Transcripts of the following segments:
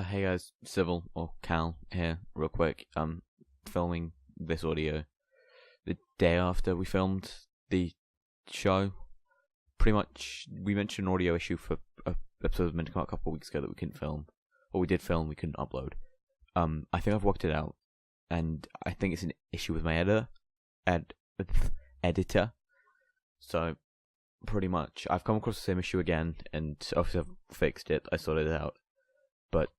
Hey guys, Civil or Cal here, real quick. Filming this audio the day after we filmed the show. Pretty much, we mentioned an audio issue for a episode that was meant to come out a couple of weeks ago that we couldn't film, or we did film, we couldn't upload. I think I've worked it out, and I think it's an issue with my editor. So, pretty much, I've come across the same issue again, and obviously I've fixed it. I sorted it out, but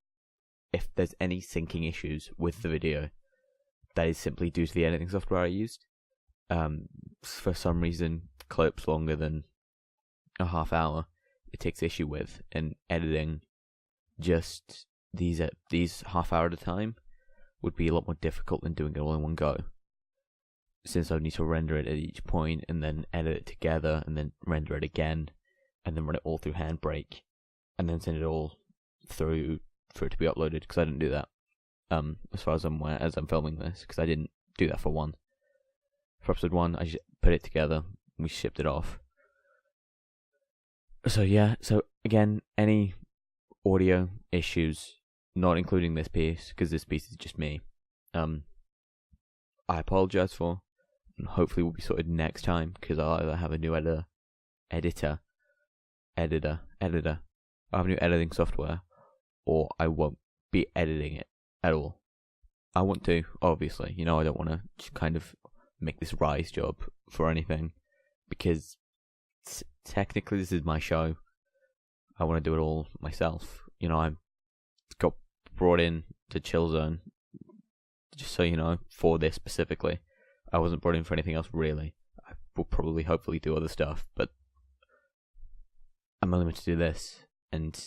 if there's any syncing issues with the video, that is simply due to the editing software I used. For some reason, clips longer than a half hour, it takes issue with, and editing just these half hour at a time would be a lot more difficult than doing it all in one go, since I would need to render it at each point and then edit it together and then render it again and then run it all through Handbrake and then send it all through for it to be uploaded, because I didn't do that as far as I'm aware as I'm filming this, because I didn't do that for episode 1. I just put it together and we shipped it off. So yeah, so again, any audio issues, not including this piece, because this piece is just me, I apologize for, and hopefully will be sorted next time, because I'll either have a new editor, I'll have new editing software, or I won't be editing it at all. I want to, obviously, I don't want to kind of make this Rise job for anything, because technically this is my show. I want to do it all myself. I got brought in to Chill Zone, just so you know, for this specifically. I wasn't brought in for anything else, really. I will probably, hopefully, do other stuff, but I'm only meant to do this, and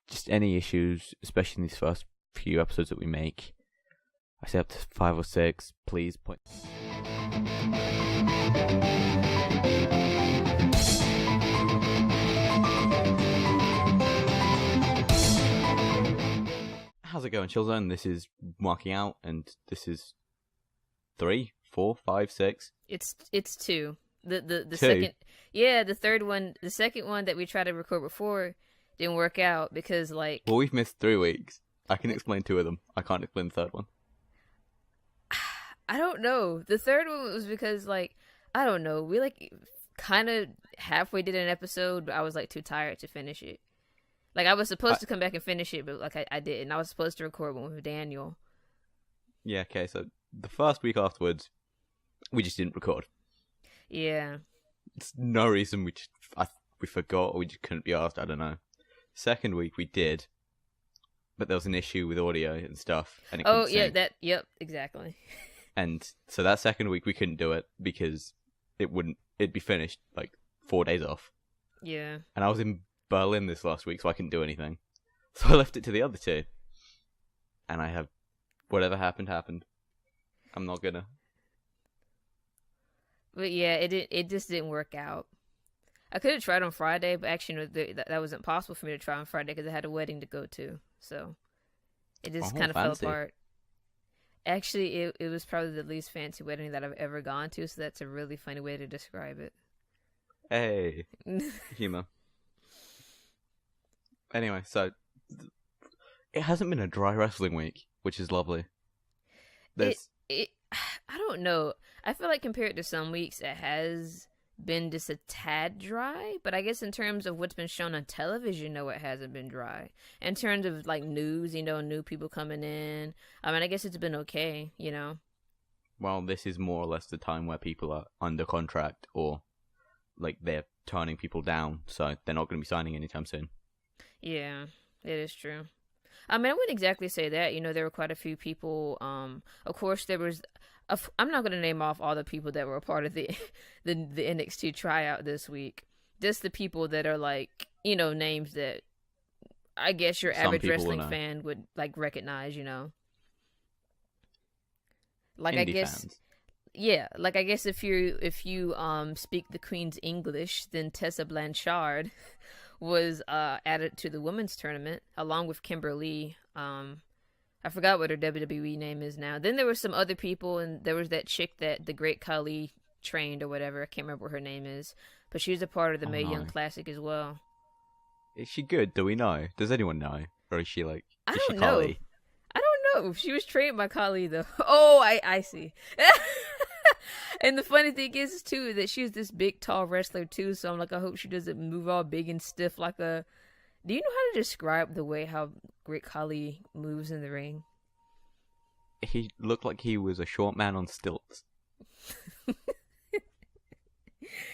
just any issues, especially in these first few episodes that we make. I say up to 5 or 6, please point. How's it going, Chill Zone? This is Marking Out, and this is 3, 4, 5, 6. It's 2. The Two? second, yeah, the third one, the second one that we tried to record before didn't work out because Well, we've missed 3 weeks. I can explain 2 of them. I can't explain the third one. I don't know. The third one was because I don't know. We kind of halfway did an episode, but I was too tired to finish it. I was supposed to come back and finish it, but I didn't. I was supposed to record one with Daniel. Yeah, okay, so the first week afterwards, we just didn't record. Yeah. It's no reason we forgot, or we just couldn't be asked, I don't know. Second week we did, but there was an issue with audio and stuff, and it couldn't sync. Yep, exactly. And so that second week we couldn't do it because it'd be finished 4 days off. Yeah. And I was in Berlin this last week, so I couldn't do anything. So I left it to the other 2. And I have, whatever happened. I'm not gonna. But yeah, it just didn't work out. I could have tried on Friday, but actually that wasn't possible for me to try on Friday because I had a wedding to go to. So it just kind of fell apart. Actually, it was probably the least fancy wedding that I've ever gone to, so that's a really funny way to describe it. Hey, humor. Anyway, so it hasn't been a dry wrestling week, which is lovely. I don't know. I feel like compared to some weeks, it has been just a tad dry, but I guess in terms of what's been shown on television, no, it hasn't been dry. In terms of news, new people coming in, I guess it's been okay, Well, this is more or less the time where people are under contract, or they're turning people down, so they're not going to be signing anytime soon. Yeah, it is true. I wouldn't exactly say that. There were quite a few people. Of course, there was. I'm not going to name off all the people that were a part of the NXT tryout this week. Just the people that are names that I guess your average wrestling fan would recognize. Indie I guess. Fans. Yeah, I guess if you speak the Queen's English, then Tessa Blanchard was added to the women's tournament along with Kimberly. I forgot what her WWE name is now. Then there were some other people, and there was that chick that the Great Khali trained or whatever. I can't remember what her name is, but she's a part of the Mae Young Classic as well. Is she good? Do we know? Does anyone know? or is she like? I Is she don't know. Kali? I don't know. She was trained by Kali though. Oh, I see. And the funny thing is too that she's this big, tall wrestler too. So I'm like, I hope she doesn't move all big and stiff like a. Do you know how to describe the way how Great Kali moves in the ring? He looked like he was a short man on stilts.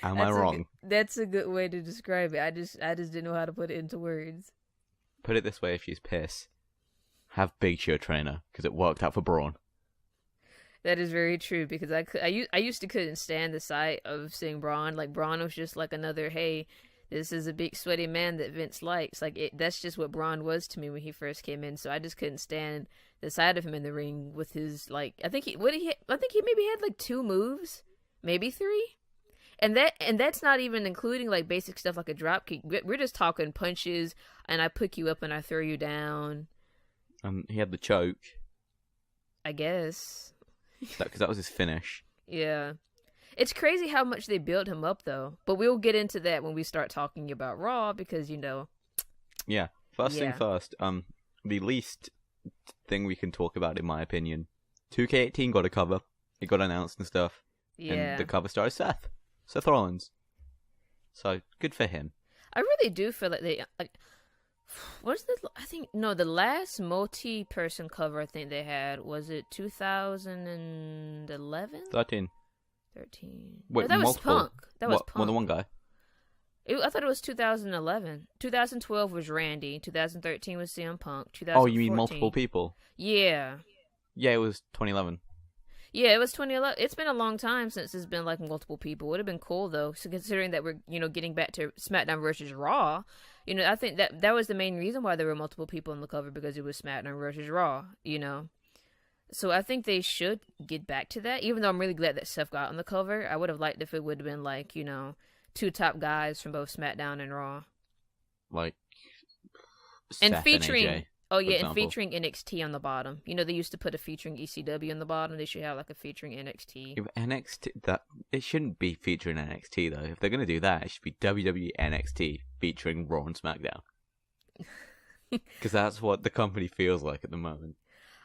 Am I wrong? That's a good way to describe it. I just didn't know how to put it into words. Put it this way: if she's pissed, have Big Show trainer because it worked out for Braun. That is very true because I used to couldn't stand the sight of seeing Braun. Like Braun was just like another, hey, this is a big sweaty man that Vince likes. Like that's just what Braun was to me when he first came in. So I just couldn't stand the sight of him in the ring with his like. I think he maybe had like 2 moves, maybe 3. And that's not even including like basic stuff like a drop kick. We're just talking punches, and I pick you up and I throw you down. He had the choke. I guess. Because that was his finish. Yeah. It's crazy how much they built him up, though. But we'll get into that when we start talking about Raw, because, Yeah. First thing first, the least thing we can talk about, in my opinion, 2K18 got a cover. It got announced and stuff. Yeah. And the cover star is Seth Rollins. So, good for him. I really do feel like they... the last multi-person cover I think they had, was it 2011? 13. No, Wait, that was multiple? Punk. That was Punk. More than one guy? I thought it was 2011. 2012 was Randy. 2013 was CM Punk. Oh, you mean multiple people? Yeah. Yeah, it was 2011. Yeah, it was 2011. It's been a long time since it's been like multiple people. Would have been cool though, so considering that we're getting back to SmackDown versus Raw. I think that was the main reason why there were multiple people on the cover, because it was SmackDown versus Raw. So I think they should get back to that. Even though I'm really glad that Seth got on the cover, I would have liked if it would have been like 2 top guys from both SmackDown and Raw, like and Seth featuring. and AJ. And featuring NXT on the bottom. They used to put a featuring ECW on the bottom. They should have like a featuring NXT. If NXT, it shouldn't be featuring NXT though. If they're gonna do that, it should be WWE NXT featuring Raw and SmackDown. Because that's what the company feels like at the moment.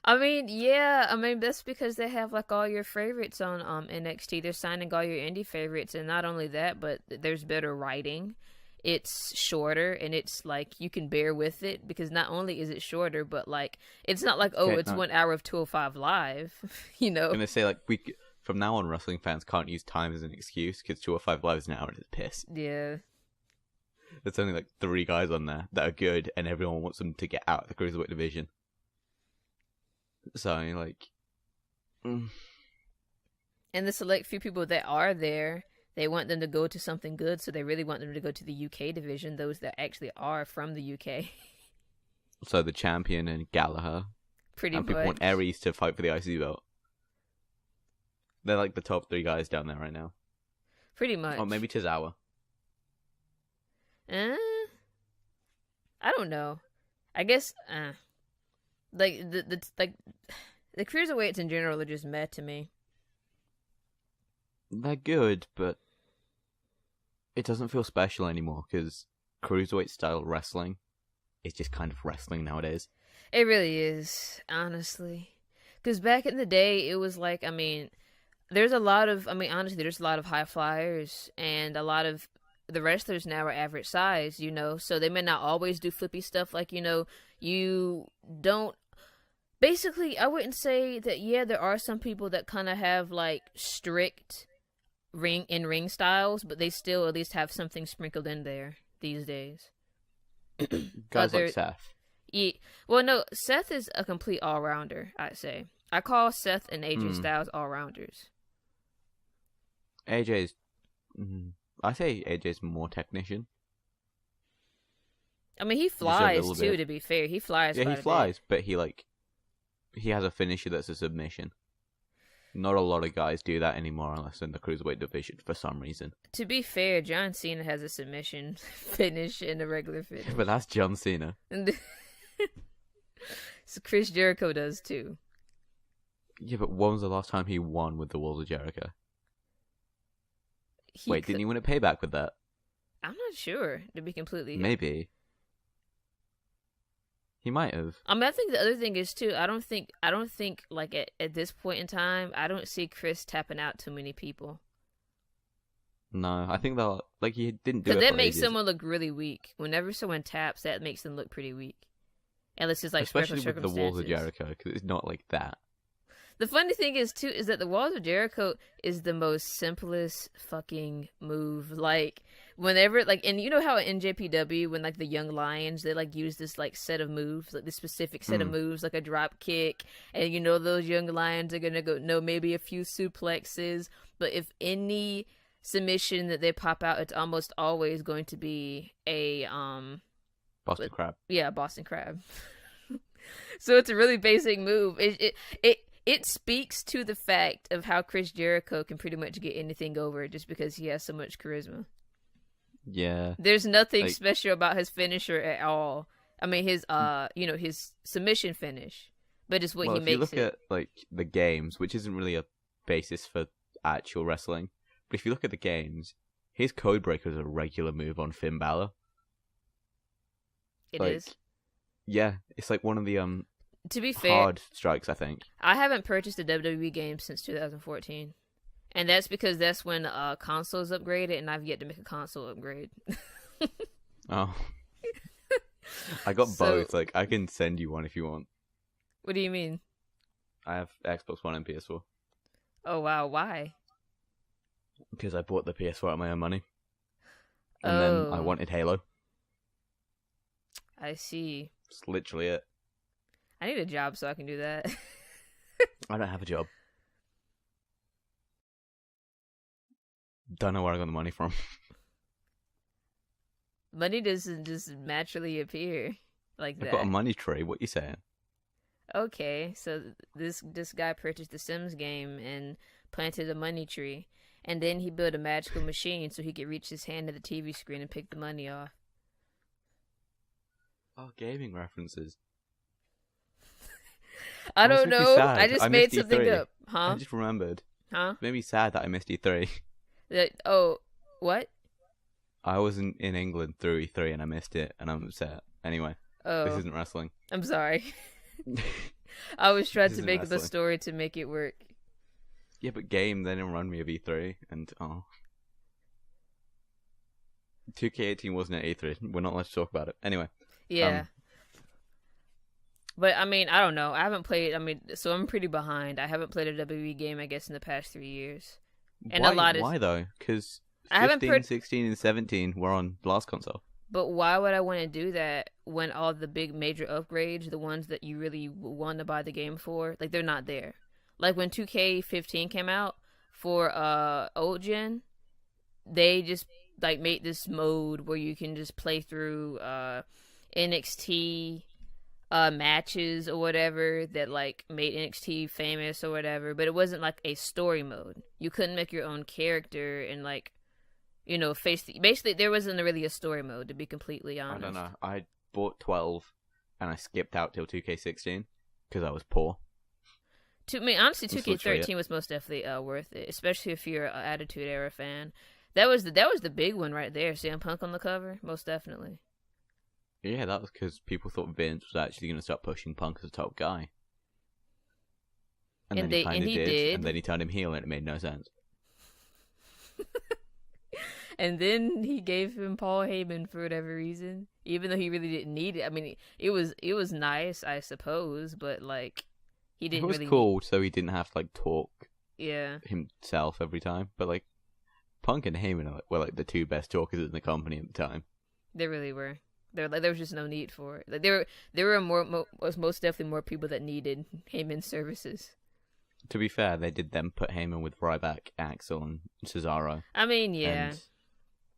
That's because they have like all your favorites on NXT. They're signing all your indie favorites, and not only that, but there's better writing. It's shorter, and it's like you can bear with it, because not only is it shorter, but like it's not like 1 hour of 205 live. I'm gonna say like from now on, wrestling fans can't use time as an excuse, because 205 live is an hour and it's piss. Yeah. There's only like 3 guys on there that are good, and everyone wants them to get out of the cruiserweight division. So like, and the select few people that are there, they want them to go to something good, so they really want them to go to the UK division, those that actually are from the UK. So the champion and Gallagher. Pretty and much. People want Aries to fight for the IC belt. They're like the top 3 guys down there right now. Pretty much. Or maybe Tozawa. I don't know. I guess, like, the cruiserweights in general are just meh to me. They're good, but it doesn't feel special anymore, because cruiserweight style wrestling is just kind of wrestling nowadays. It really is, honestly. Because back in the day, it was like, there's a lot of high flyers, and a lot of the wrestlers now are average size, so they may not always do flippy stuff, like, you don't. Basically, I wouldn't say that, there are some people that kind of have, like, strict ring styles, but they still at least have something sprinkled in there these days. Guys like Seth. Yeah. Well, no, Seth is a complete all-rounder, I'd say. I call Seth and AJ Styles all-rounders. I say AJ's more technician. He flies, too, bit. to be fair. He flies. Yeah, he flies, but he has a finisher that's a submission. Not a lot of guys do that anymore unless in the cruiserweight division for some reason. To be fair, John Cena has a submission finish and a regular finish. But that's John Cena. So Chris Jericho does too. Yeah, but when was the last time he won with the Walls of Jericho? Didn't he win a Payback with that? I'm not sure, to be completely... Maybe. He might have. I mean, I think the other thing is too. I don't think like at this point in time, I don't see Chris tapping out too many people. No, I think they'll like he didn't do it. Because that for makes ages. someone look really weak. Whenever someone taps, that makes them look pretty weak. Unless it's like especially special with the Walls of circumstances. Jericho, because it's not like that. The funny thing is too is that the Walls of Jericho is the most simplest fucking move. Like whenever like and you know how in JPW when like the young lions they like use this like set of moves, like this specific set of moves, like a drop kick, and you know those young lions are gonna go no maybe a few suplexes, but if any submission that they pop out, it's almost always going to be a Boston Crab. Yeah, Boston Crab. So it's a really basic move. It speaks to the fact of how Chris Jericho can pretty much get anything over just because he has so much charisma. Yeah. There's nothing like, special about his finisher at all. I mean his his submission finish, but it's what he makes it. If you look at like the games, which isn't really a basis for actual wrestling, but if you look at the games, his code breaker is a regular move on Finn Balor. It like, is. Yeah, it's like one of the to be fair, hard strikes, I think. I haven't purchased a WWE game since 2014. And that's because that's when consoles upgraded, and I've yet to make a console upgrade. Oh. I got both. Like, I can send you one if you want. What do you mean? I have Xbox One and PS4. Oh, wow. Why? Because I bought the PS4 out of my own money. And then I wanted Halo. I see. That's literally it. I need a job so I can do that. I don't have a job. Don't know where I got the money from. Money doesn't just naturally appear like that. I've got a money tree. What you saying? Okay, so this guy purchased the Sims game and planted a money tree, and then he built a magical machine so he could reach his hand to the TV screen and pick the money off. Oh, gaming references. I don't know. I just made missed something E3. up. Huh? I just remembered. Huh? It made me sad that I missed E3. What? I wasn't in England through E3 and I missed it, and I'm upset. Anyway, this isn't wrestling. I'm sorry. I was trying This to isn't make wrestling. the story to make it work. Yeah, but game they didn't run me of E3, and 2K18 wasn't at E3. We're not allowed to talk about it. Anyway. Yeah. But I mean, I don't know. I haven't played. So I'm pretty behind. I haven't played a WWE game, I guess, in the past 3 years. And why though? Because 15, 16, and 17 were on last console. But why would I want to do that when all the big major upgrades, the ones that you really want to buy the game for, like they're not there? Like when 2K15 came out for old gen, they just like made this mode where you can just play through NXT matches or whatever that like made NXT famous or whatever, but it wasn't like a story mode. You couldn't make your own character and like, you know, basically there wasn't really a story mode, to be completely honest. I don't know. I bought 12 and I skipped out till 2K16 because I was poor. To me, honestly, That's 2K13 was most definitely worth it, especially if you're an Attitude Era fan. That was the big one right there. CM Punk on the cover, most definitely. Yeah, that was because people thought Vince was actually going to start pushing Punk as a top guy. And then he kind of did. And then he turned him heel and it made no sense. And then he gave him Paul Heyman for whatever reason, even though he really didn't need it. I mean, it was nice, I suppose, but like he didn't. It was cool, so he didn't have to like talk. Yeah. Himself every time, but like Punk and Heyman were like the two best talkers in the company at the time. They really were. There was just no need for it. Like there were most definitely more people that needed Heyman's services. To be fair, they did then put Heyman with Ryback, Axel, and Cesaro. I mean, yeah. And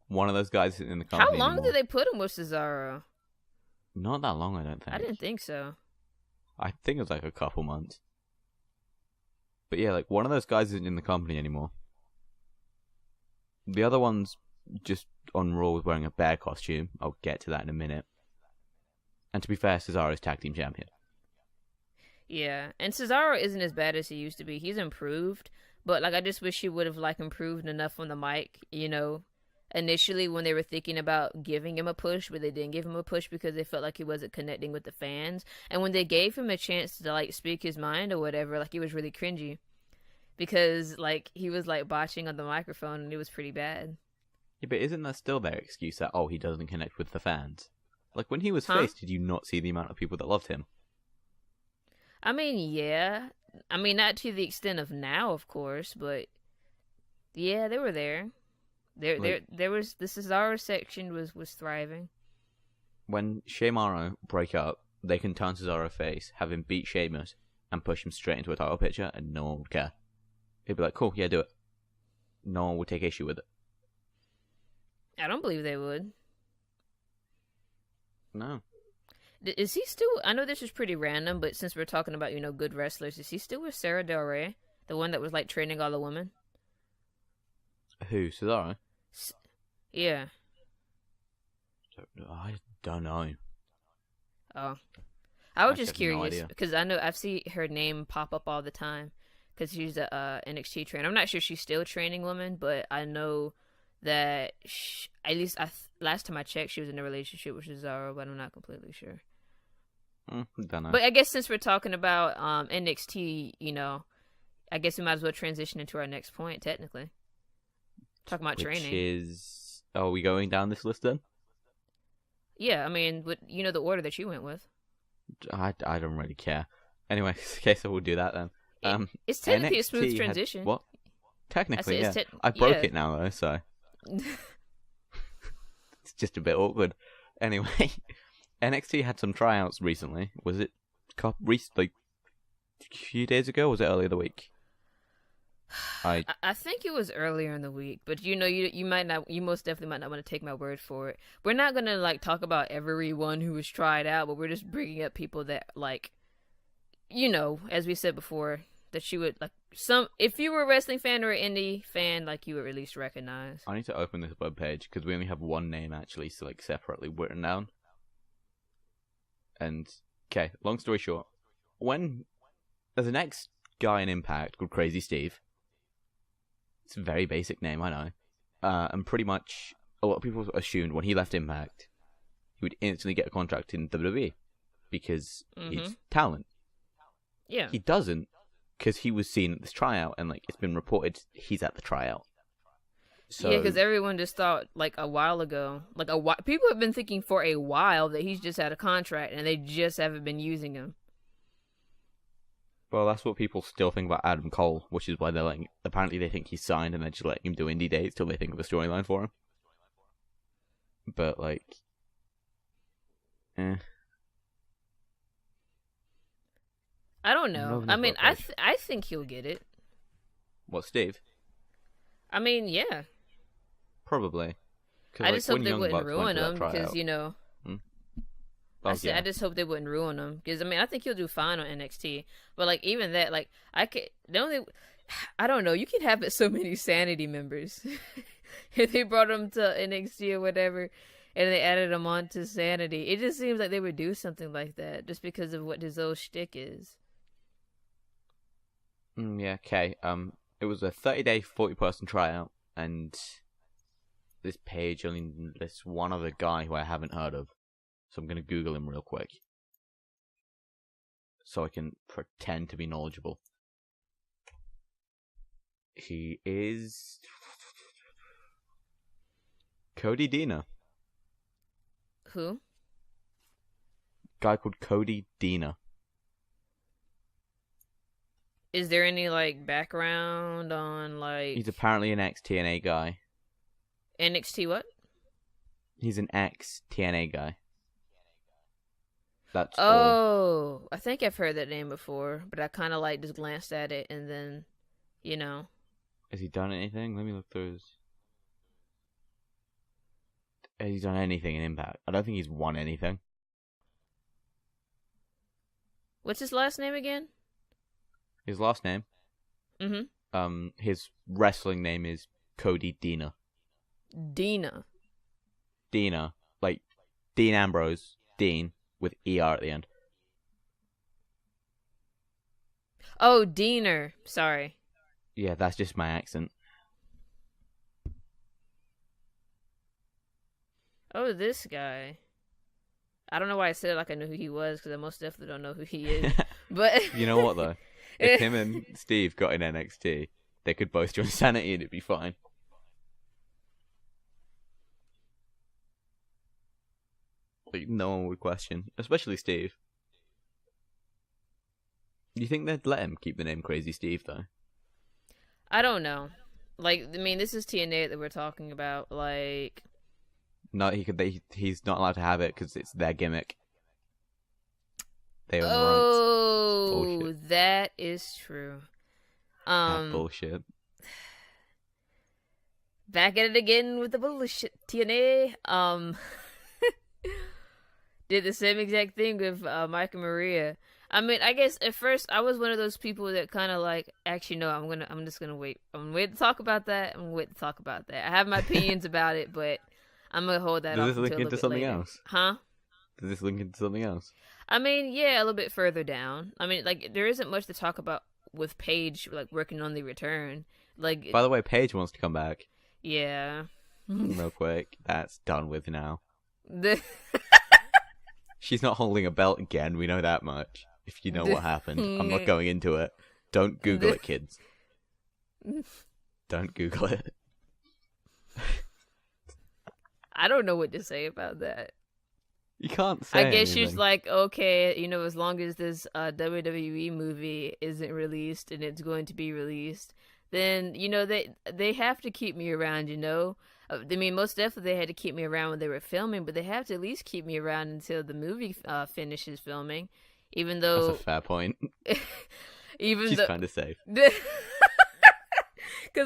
one of those guys isn't in the company How long anymore. did they put him with Cesaro? Not that long, I don't think. I didn't think so. I think it was like a couple months. But yeah, like one of those guys isn't in the company anymore. The other one's just on Raw was wearing a bear costume. I'll get to that in a minute. And to be fair, Cesaro's tag team champion. Yeah, and Cesaro isn't as bad as he used to be. He's improved, but like I just wish he would have like improved enough on the mic, you know, initially when they were thinking about giving him a push, but they didn't give him a push because they felt like he wasn't connecting with the fans. And when they gave him a chance to like speak his mind or whatever, like it was really cringy because like he was like botching on the microphone and it was pretty bad. Yeah, but isn't that still their excuse that, oh, he doesn't connect with the fans? Like, when he was Huh? face, did you not see the amount of people that loved him? I mean, yeah. I mean, not to the extent of now, of course, but yeah, they were there. There was the Cesaro section was thriving. When Shemaro break up, they can turn Cesaro face, have him beat Sheamus, and push him straight into a title picture, and no one would care. He'd be like, cool, yeah, do it. No one would take issue with it. I don't believe they would. No. Is he still? I know this is pretty random, but since we're talking about good wrestlers, is he still with Sara Del Rey, the one that was like training all the women? Who, Cesaro? Yeah. I don't know. Oh, I was I just have no curious idea. because I know I've seen her name pop up all the time because she's a NXT trainer. I'm not sure she's still training women, but I know that at least last time I checked, she was in a relationship with Cesaro, but I'm not completely sure. Don't know. But I guess since we're talking about NXT, I guess we might as well transition into our next point. Technically, talking about training. Is... Are we going down this list then? Yeah, I mean, the order that you went with. I don't really care. Anyway, okay, so we'll do that then. It's technically NXT a smooth transition. What? Technically, yeah. it's I broke yeah. it now, though, so... It's just a bit awkward. Anyway, NXT had some tryouts recently. Was it like a few days ago, or was it earlier the week? I think it was earlier in the week, but you most definitely might not want to take my word for it. We're not gonna like talk about everyone who was tried out, but we're just bringing up people that like, as we said before, that you would like if you were a wrestling fan or an indie fan, like you would at least recognize. I need to open this webpage because we only have one name actually, so like separately written down. And okay, long story short, when there's an ex guy in Impact called Crazy Steve. It's a very basic name, I know. And pretty much a lot of people assumed when he left Impact, he would instantly get a contract in WWE because he's talent. Yeah. He doesn't, because he was seen at this tryout, and like it's been reported he's at the tryout. So, yeah, because everyone just thought like a while ago, people have been thinking for a while that he's just had a contract and they just haven't been using him. well, that's what people still think about Adam Cole, which is why they're like, apparently they think he's signed and they're just letting him do indie dates till they think of a storyline for him. But like, I don't know. I mean, I think he'll get it. What, Steve? I mean, yeah. Probably. I just hope they wouldn't ruin him because I I just hope they wouldn't ruin him because I mean I think he'll do fine on NXT, but like even that, like I don't know. You can have so many Sanity members. If they brought him to NXT or whatever, and they added him on to Sanity, it just seems like they would do something like that just because of what his old shtick is. Yeah. Okay. It was a 30-day, 40-person tryout, and this page only lists one other guy who I haven't heard of. So I'm going to Google him real quick. So I can pretend to be knowledgeable. He is... Cody Deena. Who? Guy called Cody Deena. Is there any like background on like... He's apparently an ex-TNA guy. NXT what? He's an ex-TNA guy. That's all. Oh, I think I've heard that name before, but I kind of like just glanced at it and then, Has he done anything? Let me look through his... Has he done anything in Impact? I don't think he's won anything. What's his last name again? His last name? His wrestling name is Cody Deena. Deena. Deena. Like, Dean Ambrose. Dean. With ER at the end. Oh, Diener. Sorry. Yeah, that's just my accent. Oh, this guy. I don't know why I said it like I knew who he was, because I most definitely don't know who he is. But You know what, though? If him and Steve got in NXT, they could both join Sanity and it'd be fine. Like, no one would question. Especially Steve. Do you think they'd let him keep the name Crazy Steve, though? I don't know. Like, I mean, this is TNA that we're talking about. Like, No, he's not allowed to have it because it's their gimmick. They own the rights. oh, Bullshit. that is true. That bullshit. Back at it again with the bullshit. TNA did the same exact thing with Mike and Maria. I mean, I guess at first I was one of those people that kind of like, actually no, I'm just gonna wait. I'm gonna wait to talk about that. I have my opinions about it, but I'm gonna hold that off Does this until link a into bit something later. else? Huh? Does this link into something else? I mean, yeah, a little bit further down. I mean, like, there isn't much to talk about with Paige, like, working on the return. Like, By the way, Paige wants to come back. yeah. Real quick. That's done with now. The She's not holding a belt again, we know that much. If you know what happened. I'm not going into it. Don't Google it, kids. Don't Google it. I don't know what to say about that. You can't say I guess anything. she's like, okay, you know, as long as this WWE movie isn't released and it's going to be released, then, you know, they have to keep me around, you know? I mean, most definitely they had to keep me around when they were filming, but they have to at least keep me around until the movie finishes filming, even though... That's a fair point. She's kind of safe. Because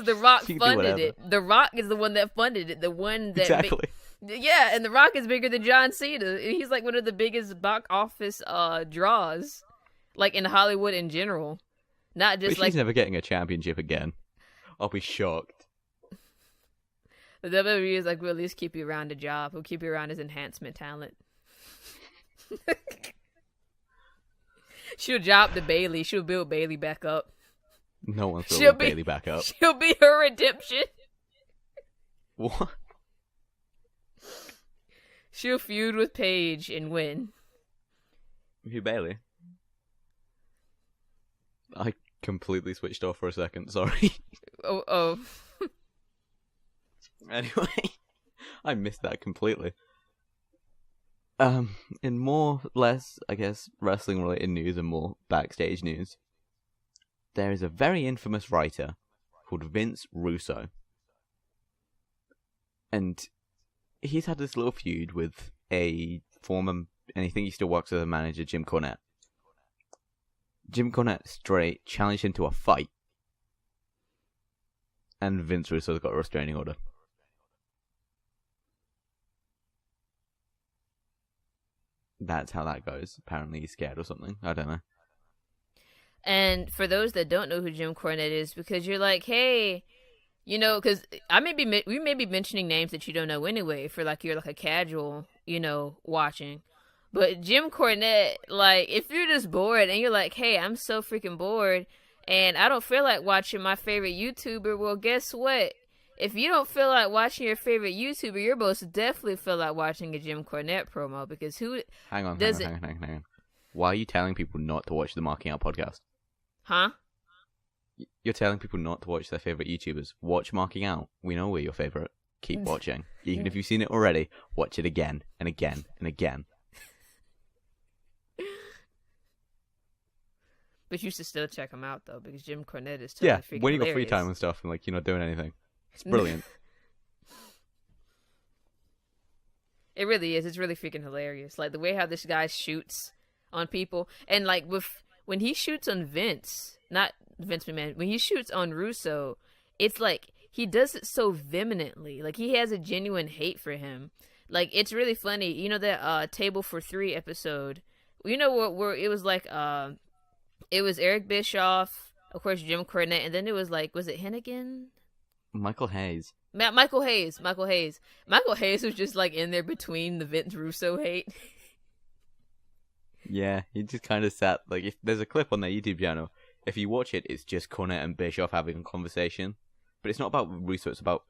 The Rock She can do funded whatever. it. The Rock is the one that funded it. The one that... Exactly. Yeah, and The Rock is bigger than John Cena. He's like one of the biggest box office draws, like in Hollywood in general. Not just But like she's never getting a championship again. I'll be shocked. the WWE is like, we'll at least keep you around a job. We'll keep you around as enhancement talent. She'll drop the Bailey. She'll build Bailey back up. No one's She'll building Bailey back up. She'll be her redemption. What? She'll feud with Paige and win. Who, Bailey? I completely switched off for a second, sorry. Oh. Anyway, I missed that completely. In more, less, I guess, wrestling-related news and more backstage news, there is a very infamous writer called Vince Russo. And he's had this little feud with a former, and I think he still works as a manager, Jim Cornette. Jim Cornette straight challenged him to a fight. And Vince Russo's got a restraining order. That's how that goes. Apparently he's scared or something. I don't know. And for those that don't know who Jim Cornette is, because you're like, hey, you know, because we may be mentioning names that you don't know anyway, for like you're like a casual, you know, watching. But Jim Cornette, like, if you're just bored and you're like, hey, I'm so freaking bored and I don't feel like watching my favorite YouTuber, well, guess what? If you don't feel like watching your favorite YouTuber, you're most definitely feel like watching a Jim Cornette promo, because who Hang on. does Why are you telling people not to watch the Marking Out podcast? Huh? You're telling people not to watch their favorite YouTubers. Watch Marking Out. We know we're your favorite. Keep watching. Even if you've seen it already, watch it again and again and again. But you should still check him out, though, because Jim Cornette is totally freaking when you got free hilarious. time and stuff and like you're not doing anything. It's brilliant. It really is. It's really freaking hilarious. Like, the way how this guy shoots on people. And, like, when he shoots on Vince, not Vince McMahon, when he shoots on Russo, it's like he does it so vehemently. Like, he has a genuine hate for him. Like, it's really funny. You know that Table for Three episode? You know where it was like, it was Eric Bischoff, of course, Jim Cornette, and then it was like, was it Hennigan? Michael Hayes. Michael Hayes. Michael Hayes was just like in there between the Vince Russo hate. Yeah, he just kind of sat, like, if there's a clip on their YouTube channel, if you watch it, it's just Cornette and Bischoff having a conversation. But it's not about Russo, it's about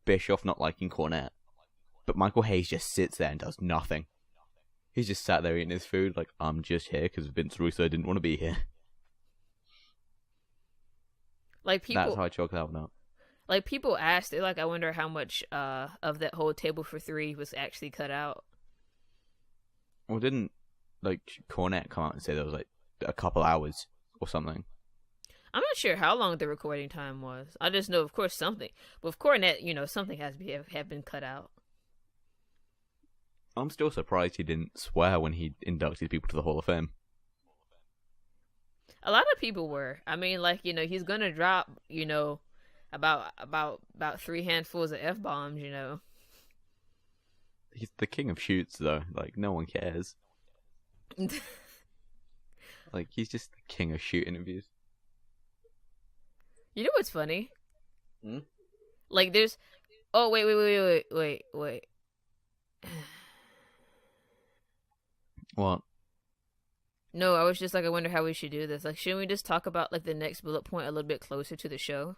Bischoff not liking Cornette. But Michael Hayes just sits there and does nothing. He's just sat there eating his food like, I'm just here because Vince Russo didn't want to be here. Like people, That's how I chalk that one up. like people asked, they're like, I wonder how much of that whole table for three was actually cut out. Well, didn't like Cornette come out and say there was like a couple hours or something? I'm not sure how long the recording time was. I just know, of course, something. With Cornette, you know, something has to have been cut out. I'm still surprised he didn't swear when he inducted people to the Hall of Fame. A lot of people were. I mean, like, you know, he's gonna drop, you know, about 3 handfuls of F-bombs, you know. He's the king of shoots, though. Like, no one cares. Like, he's just the king of shoot interviews. You know what's funny? Hmm? Like, there's... Oh, wait. What? No, I was just like, I wonder how we should do this. Like, shouldn't we just talk about, like, the next bullet point a little bit closer to the show?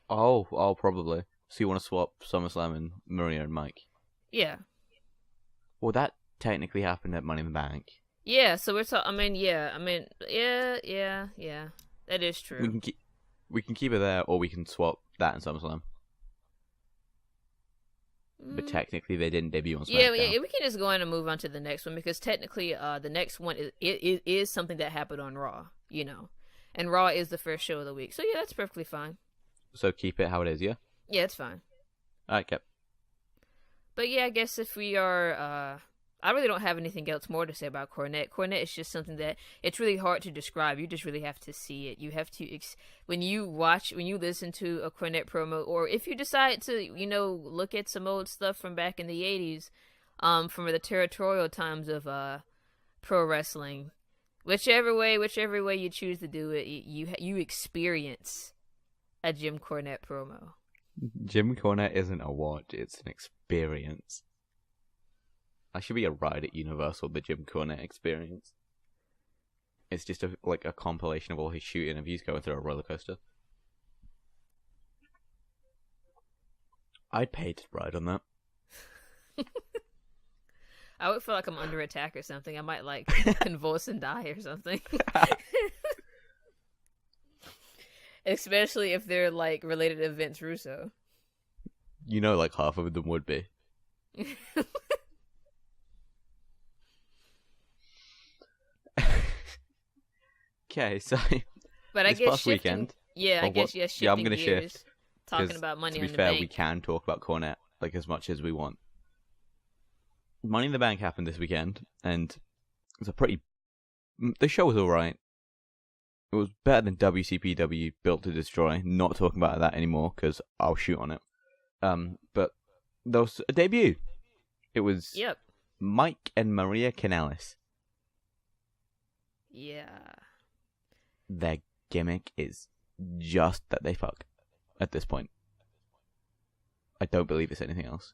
Oh, probably. So you want to swap SummerSlam and Maria and Mike? Yeah. Well, that technically happened at Money in the Bank. Yeah, so we're talking... yeah. That is true. We can keep it there, or we can swap that and SummerSlam. But technically, they didn't debut on SmackDown. Yeah, we can just go on and move on to the next one, because technically, the next one is something that happened on Raw, you know. And Raw is the first show of the week. So, yeah, that's perfectly fine. So keep it how it is, yeah? Yeah, it's fine. Okay. But, yeah, I guess if we are... I really don't have anything else more to say about Cornette. Cornette is just something that it's really hard to describe. You just really have to see it. You have to when you listen to a Cornette promo, or if you decide to, you know, look at some old stuff from back in the 80s, from the territorial times of pro wrestling, whichever way you choose to do it, you experience a Jim Cornette promo. Jim Cornette isn't a watch; it's an experience. I should be a ride at Universal, the Jim Cornette experience. It's just a compilation of all his shoot interviews going through a roller coaster. I'd pay to ride on that. I would feel like I'm under attack or something. I might like convulse and die or something. Especially if they're like related to Vince Russo. You know, like half of them would be. Okay, so but I this guess past weekend, yeah, I guess shifting I'm gonna gears, shift. talking about Money in the To be fair, Bank. we can talk about Cornette like as much as we want. Money in the Bank happened this weekend, and it's the show was alright. It was better than WCPW Built to Destroy. Not talking about that anymore because I'll shoot on it. But there was a debut. It was Mike and Maria Kanellis. Yeah. Their gimmick is just that they fuck at this point. I don't believe it's anything else.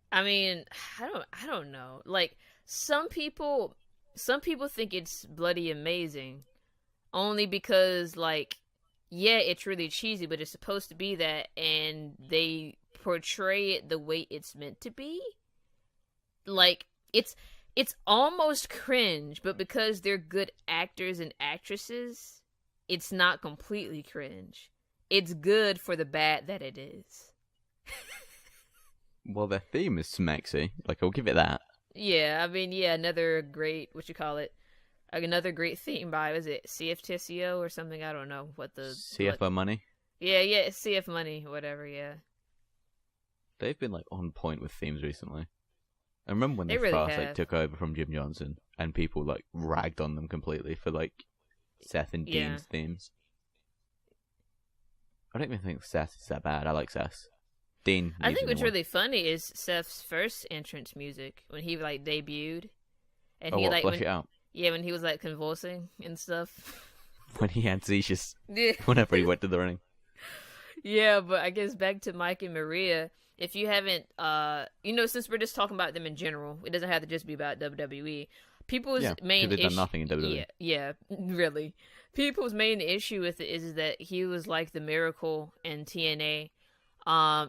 I mean, I don't know. Like some people think it's bloody amazing only because like yeah, it's really cheesy, but it's supposed to be that, and they portray it the way it's meant to be. Like it's almost cringe, but because they're good actors and actresses, it's not completely cringe. It's good for the bad that it is. Well, their theme is smexy. Like, I'll give it that. Yeah, I mean, yeah, another great, another great theme by, was it CFTCO or something? I don't know what the... CFO Money? Yeah, CF Money, whatever, yeah. They've been, like, on point with themes recently. I remember when they really first took over from Jim Johnson, and people like ragged on them completely for like Seth and Dean's themes. I don't even think Seth is that bad. I like Seth. Dean. I think what's really funny is Seth's first entrance music when he like debuted, and he like Flush It Out. Yeah, when he was like convulsing and stuff. When he had seizures. Yeah. Whenever he went to the ring. Yeah, but I guess back to Mike and Maria. If you haven't, since we're just talking about them in general, it doesn't have to just be about WWE. People's main issue... they've done nothing in WWE. Yeah, really. people's main issue with it is that he was like the Miracle in TNA.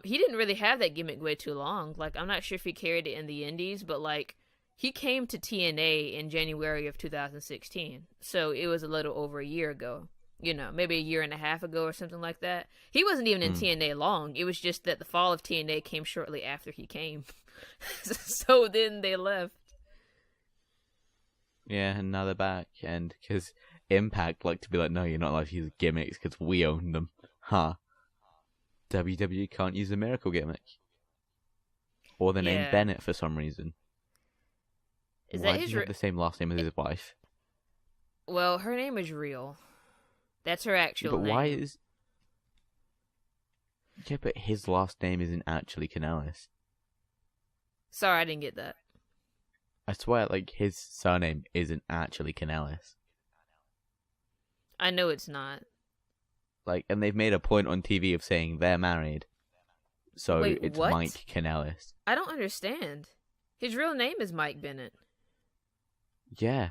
He didn't really have that gimmick way too long. Like, I'm not sure if he carried it in the Indies, but like, he came to TNA in January of 2016, so it was a little over a year ago. You know, maybe a year and a half ago or something like that. He wasn't even in TNA long. It was just that the fall of TNA came shortly after he came. So then they left. Yeah, and now they're back. And because Impact like to be like, no, you're not allowed to use gimmicks because we own them. Huh. WWE can't use a Miracle gimmick. Or the name Bennett for some reason. Why does he have the same last name as his wife? Well, her name is real. That's her actual name. But why is... Yeah, but his last name isn't actually Canellis. Sorry, I didn't get that. I swear, like, his surname isn't actually Canellis. I know it's not. Like, and they've made a point on TV of saying they're married. So Wait, it's what? Mike Canellis. I don't understand. His real name is Mike Bennett. Yeah.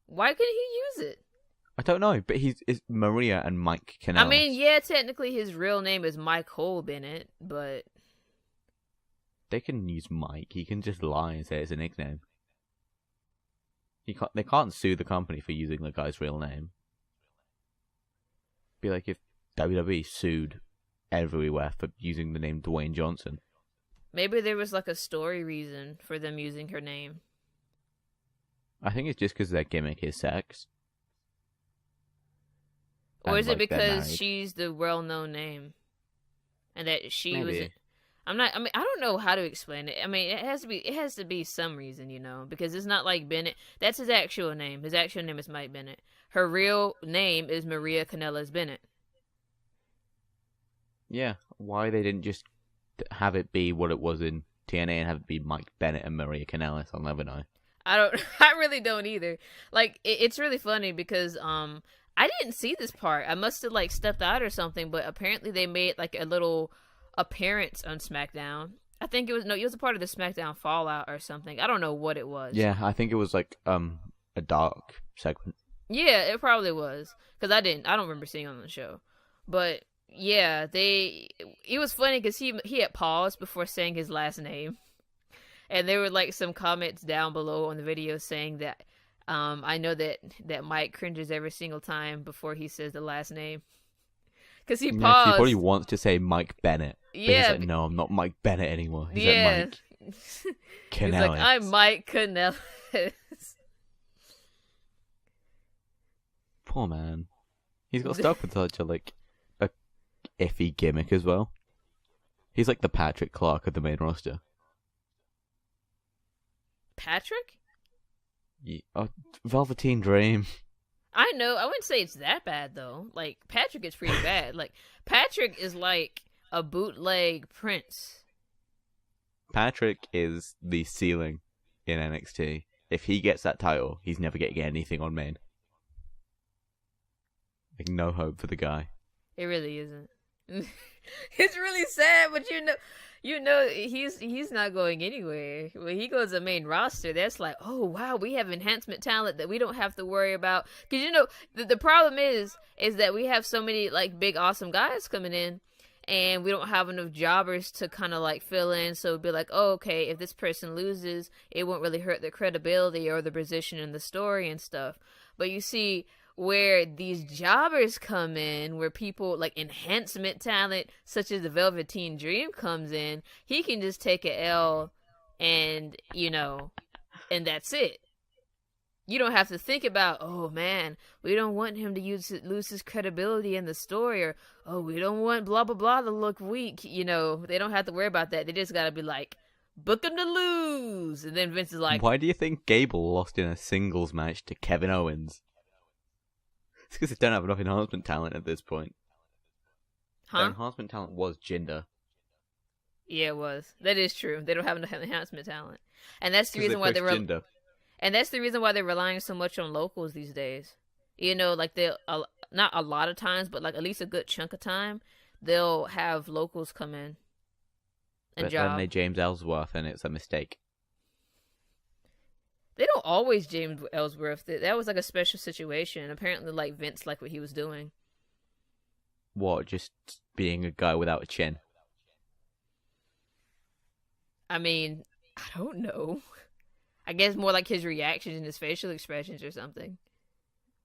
Why couldn't he use it? I don't know, but it's Maria and Mike Canellis. I mean, yeah, technically his real name is Michael Bennett, but... They can use Mike. He can just lie and say it's a nickname. They can't sue the company for using the guy's real name. Be like if WWE sued everywhere for using the name Dwayne Johnson. Maybe there was like a story reason for them using her name. I think it's just because their gimmick is sex. Or is it because she's the well-known name, and that she was? I mean, I don't know how to explain it. I mean, it has to be some reason, you know, because it's not like Bennett. That's his actual name. His actual name is Mike Bennett. Her real name is Maria Kanellis Bennett. Yeah, why they didn't just have it be what it was in TNA and have it be Mike Bennett and Maria Kanellis? I'll never know. I really don't either. Like, it's really funny because I didn't see this part. I must have like stepped out or something, but apparently they made like a little appearance on SmackDown. I think it was a part of the SmackDown Fallout or something. I don't know what it was. Yeah, I think it was like a dark segment. Yeah, it probably was, because I don't remember seeing it on the show. But yeah, it was funny because he had paused before saying his last name. And there were like some comments down below on the video saying that I know that Mike cringes every single time before he says the last name. Because he paused. He probably wants to say Mike Bennett. Yeah. He's like, no, I'm not Mike Bennett anymore. He's like Mike Canellis. He's like, I'm Mike Canellis. Poor man. He's got stuck with such a iffy gimmick as well. He's like the Patrick Clark of the main roster. Patrick? Yeah. Oh, Velveteen Dream. I know. I wouldn't say it's that bad though. Like, Patrick is pretty bad. Like, Patrick is like a bootleg Prince. Patrick is the ceiling in NXT. If he gets that title, he's never going to get anything on main. Like, no hope for the guy. It really isn't. It's really sad, but you know he's not going anywhere. When he goes to main roster, that's like, oh wow, we have enhancement talent that we don't have to worry about. Because you know the problem is that we have so many like big awesome guys coming in, and we don't have enough jobbers to kind of like fill in. So it'd be like, oh, okay, if this person loses, it won't really hurt their credibility or the position in the story and stuff. But you see, where these jobbers come in, where people like enhancement talent such as the Velveteen Dream comes in, he can just take a L and, you know, and that's it. You don't have to think about, oh man, we don't want him to lose his credibility in the story, or oh, we don't want blah blah blah to look weak. You know, they don't have to worry about that. They just gotta be like, book him to lose. And then Vince is like, why do you think Gable lost in a singles match to Kevin Owens? It's because they don't have enough enhancement talent at this point. Huh? Their enhancement talent was Jinder. Yeah, it was. That is true. They don't have enough enhancement talent, and that's the reason why they're relying so much on locals these days. You know, like not a lot of times, but like at least a good chunk of time, they'll have locals come in and but then they James Ellsworth, and it's a mistake. They don't always James Ellsworth. That was like a special situation. Apparently, like Vince liked what he was doing. What, just being a guy without a chin? I mean, I don't know. I guess more like his reactions and his facial expressions or something.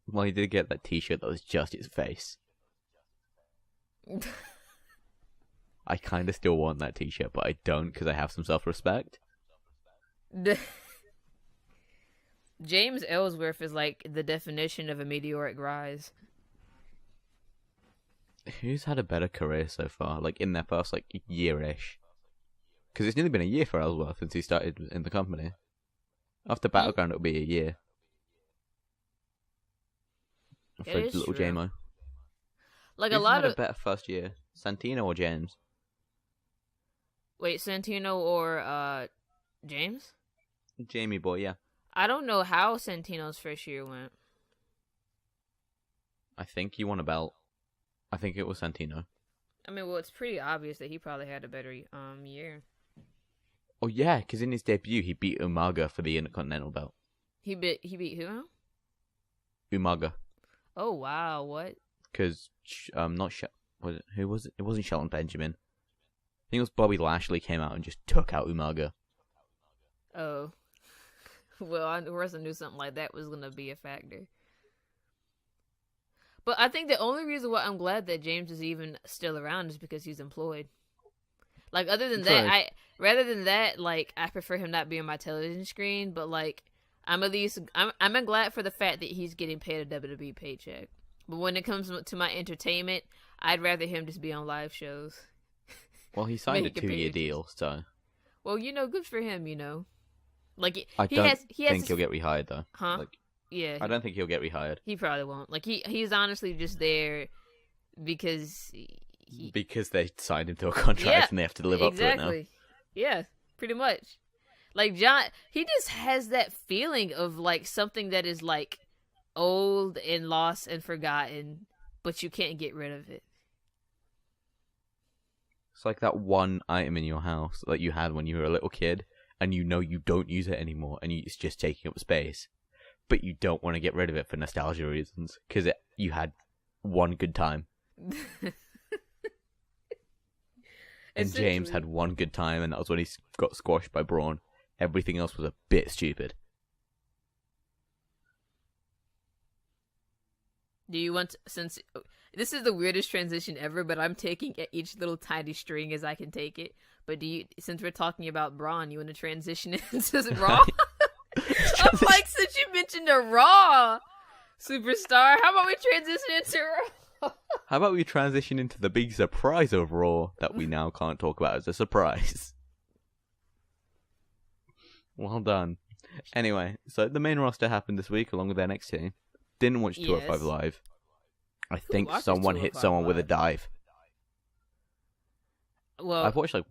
Well, he did get that T-shirt that was just his face. I kind of still want that T-shirt, but I don't because I have some self-respect. James Ellsworth is like the definition of a meteoric rise. Who's had a better career so far? Like in their first like year-ish? Because it's nearly been a year for Ellsworth since he started in the company. After Battleground, it'll be a year. For little JMO. Like Who's a lot had of a better first year? Santino or James? Wait, Santino or James? Jamie boy, yeah. I don't know how Santino's first year went. I think he won a belt. I think it was Santino. I mean, well, it's pretty obvious that he probably had a better year. Oh yeah, because in his debut he beat Umaga for the Intercontinental belt. He beat who? Umaga. Oh wow, what? Because was it, who was it? It wasn't Shelton Benjamin. I think it was Bobby Lashley came out and just took out Umaga. Oh. Well, I knew something like that was going to be a factor. But I think the only reason why I'm glad that James is even still around is because he's employed. Like, other than that, rather than that, like, I prefer him not be on my television screen, but, like, I'm glad for the fact that he's getting paid a WWE paycheck. But when it comes to my entertainment, I'd rather him just be on live shows. Well, he signed a 2-year deal, so. Well, good for him, Like, I don't think he'll get rehired, though. Huh? Like, yeah. I don't think he'll get rehired. He probably won't. Like, he's honestly just there because... Because they signed him to a contract and they have to live up to it now. Yeah, pretty much. Like, John, he just has that feeling of, like, something that is, like, old and lost and forgotten, but you can't get rid of it. It's like that one item in your house that you had when you were a little kid, and you know you don't use it anymore, and it's just taking up space, but you don't want to get rid of it for nostalgia reasons, because you had one good time. And James had one good time, and that was when he got squashed by Braun. Everything else was a bit stupid. Do you want to, since this is the weirdest transition ever, but I'm taking each little tiny string as I can take it. But since we're talking about Braun, you want to transition into Raw? I'm like, since you mentioned a Raw superstar, how about we transition into Raw? How about we transition into the big surprise of Raw that we now can't talk about as a surprise? Well done. Anyway, so the main roster happened this week along with NXT. Didn't watch 205 Live. I think someone hit someone with a dive. Well, I've watched like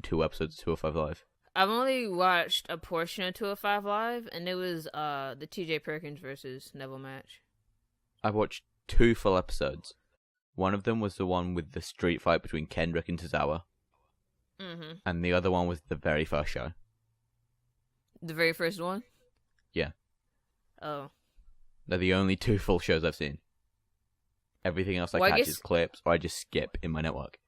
2 episodes of 205 Live. I've only watched a portion of 205 Live, and it was the TJ Perkins versus Neville match. I've watched 2 full episodes. One of them was the one with the street fight between Kendrick and Tozawa. Mm-hmm. And the other one was the very first show. The very first one? Yeah. Oh. They're the only 2 full shows I've seen. Everything else I catch is clips, or I just skip in my network.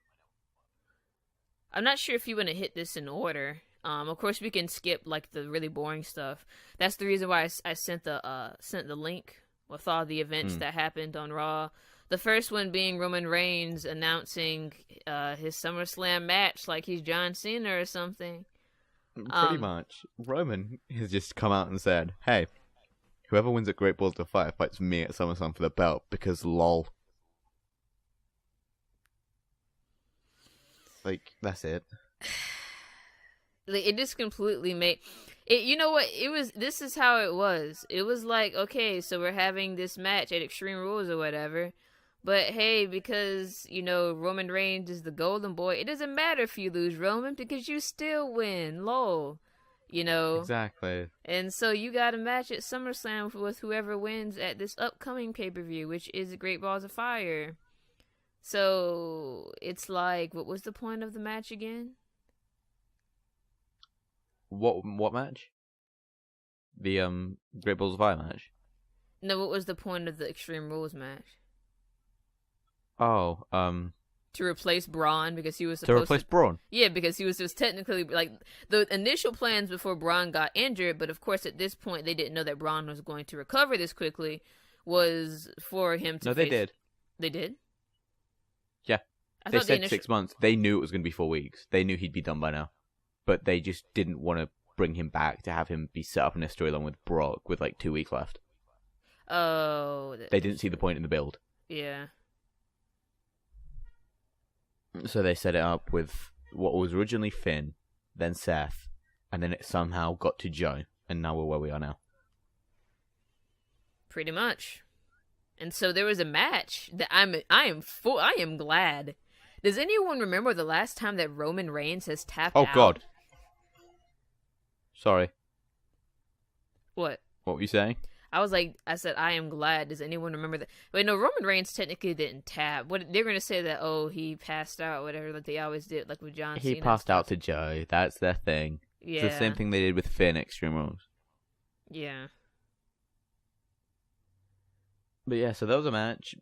I'm not sure if you want to hit this in order. Of course, we can skip like the really boring stuff. That's the reason why I sent the link with all the events that happened on Raw. The first one being Roman Reigns announcing his SummerSlam match like he's John Cena or something. Pretty much. Roman has just come out and said, hey, whoever wins at Great Balls of Fire fights me at SummerSlam for the belt, because lol. Like, that's it. Like, it just completely made it. You know what? This is how it was. It was like, okay, so we're having this match at Extreme Rules or whatever. But hey, because, Roman Reigns is the golden boy, it doesn't matter if you lose, Roman, because you still win. Lol. Exactly. And so you got a match at SummerSlam with whoever wins at this upcoming pay-per-view, which is the Great Balls of Fire. So it's like, what was the point of the match again? What match? The Great Balls of Fire match. No, what was the point of the Extreme Rules match? Oh, To replace Braun because he was to supposed replace Braun. Yeah, because he was just technically like the initial plans before Braun got injured, but of course at this point they didn't know that Braun was going to recover this quickly. Was for him to. No, they did. They did. Yeah, I they thought said 6 months. They knew it was going to be 4 weeks. They knew he'd be done by now, but they just didn't want to bring him back to have him be set up in a storyline with Brock with like 2 weeks left. Oh. They didn't see the point in the build. Yeah. So they set it up with what was originally Finn, then Seth, and then it somehow got to Joe, and now we're where we are now. Pretty much. And so there was a match that I am glad. Does anyone remember the last time that Roman Reigns has tapped out? Oh God. Sorry. What? What were you saying? I said, I am glad. Does anyone remember that? Wait, no, Roman Reigns technically didn't tap. What they're gonna say that? Oh, he passed out, whatever, like they always did, like with John Cena. He passed out to Joe. That's their thing. Yeah. It's the same thing they did with Finn Extreme Rules. Yeah. But yeah, so that was a match.